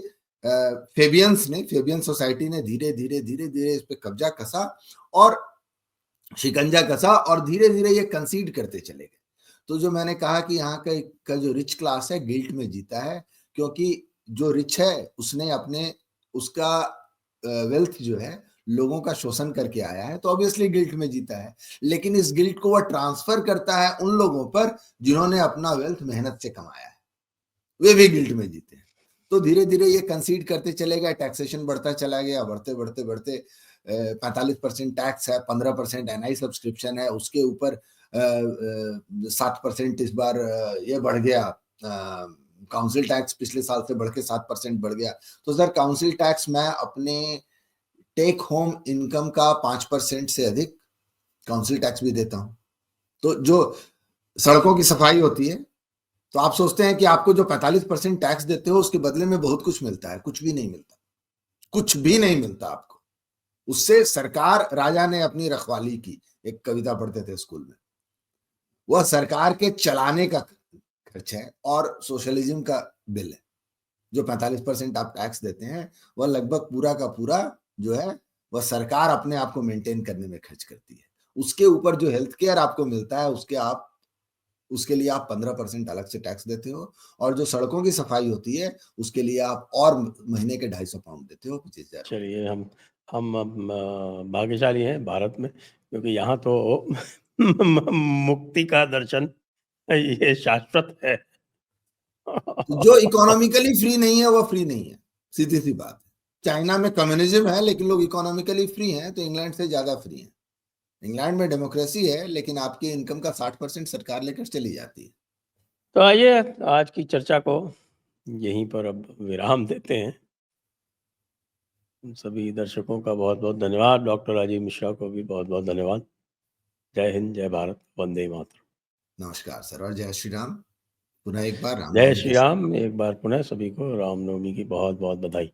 फेबियन सोसाइटी ने धीरे धीरे धीरे धीरे इस पे कब्जा कसा और शिकंजा कसा और धीरे धीरे ये कंसीड करते चले गए। तो जो मैंने कहा कि यहाँ का जो रिच क्लास है गिल्ट में जीता है, क्योंकि जो रिच है उसने अपने उसका वेल्थ जो है लोगों का शोषण करके आया है, तो ऑब्वियसली गिल्ट में जीता है। लेकिन इस गिल्ट को वह ट्रांसफर करता है उन लोगों पर जिन्होंने अपना वेल्थ मेहनत से कमाया है, वे भी गिल्ट में जीते हैं। तो धीरे धीरे ये कंसीड करते चले गए, टैक्सेशन बढ़ता चला गया, बढ़ते बढ़ते बढ़ते 45% टैक्स है, 15% एनआई सब्सक्रिप्शन है, उसके ऊपर 7% इस बार ये बढ़ गया, काउंसिल टैक्स पिछले साल से बढ़ के 7% बढ़ गया। तो सर काउंसिल टैक्स मैं अपने टेक होम इनकम का 5% से अधिक काउंसिल टैक्स भी देता हूं। तो जो सड़कों की सफाई होती है, तो आप सोचते हैं कि आपको जो 45% टैक्स देते हो उसके बदले में बहुत कुछ मिलता है, कुछ भी नहीं मिलता, कुछ भी नहीं मिलता आपको। उससे सरकार राजा ने अपनी रखवाली की, एक कविता पढ़ते थे स्कूल में, वह सरकार के चलाने का खर्च है और सोशलिज्म का बिल है। जो 45% आप टैक्स देते हैं वह लगभग पूरा का पूरा जो है वह सरकार अपने आप को मेंटेन करने में खर्च करती है। उसके ऊपर जो हेल्थ केयर आपको मिलता है उसके लिए आप 15% अलग से टैक्स देते हो, और जो सड़कों की सफाई होती है उसके लिए आप और महीने के 250 पाउंड देते हो, 25,000। चलिए हम भाग्यशाली हैं भारत में, क्योंकि यहाँ तो मुक्ति का दर्शन ये शाश्वत है। जो इकोनॉमिकली फ्री नहीं है वह फ्री नहीं है, सीधी सी बात है। चाइना में कम्युनिज्म है लेकिन लोग इकोनॉमिकली फ्री हैं, तो इंग्लैंड से ज्यादा फ्री हैं। इंग्लैंड में डेमोक्रेसी है लेकिन आपकी इनकम का 60% सरकार लेकर चली जाती है। तो आइए आज की चर्चा को यहीं पर अब विराम देते हैं। सभी दर्शकों का बहुत बहुत धन्यवाद, डॉक्टर राजीव मिश्रा को भी बहुत बहुत धन्यवाद। जय हिंद, जय भारत, वंदे मातरम। नमस्कार सर, और जय श्री राम। पुनः एक बार जय रामनवमी श्री राम। एक बार पुनः सभी को रामनवमी की बहुत बहुत बधाई।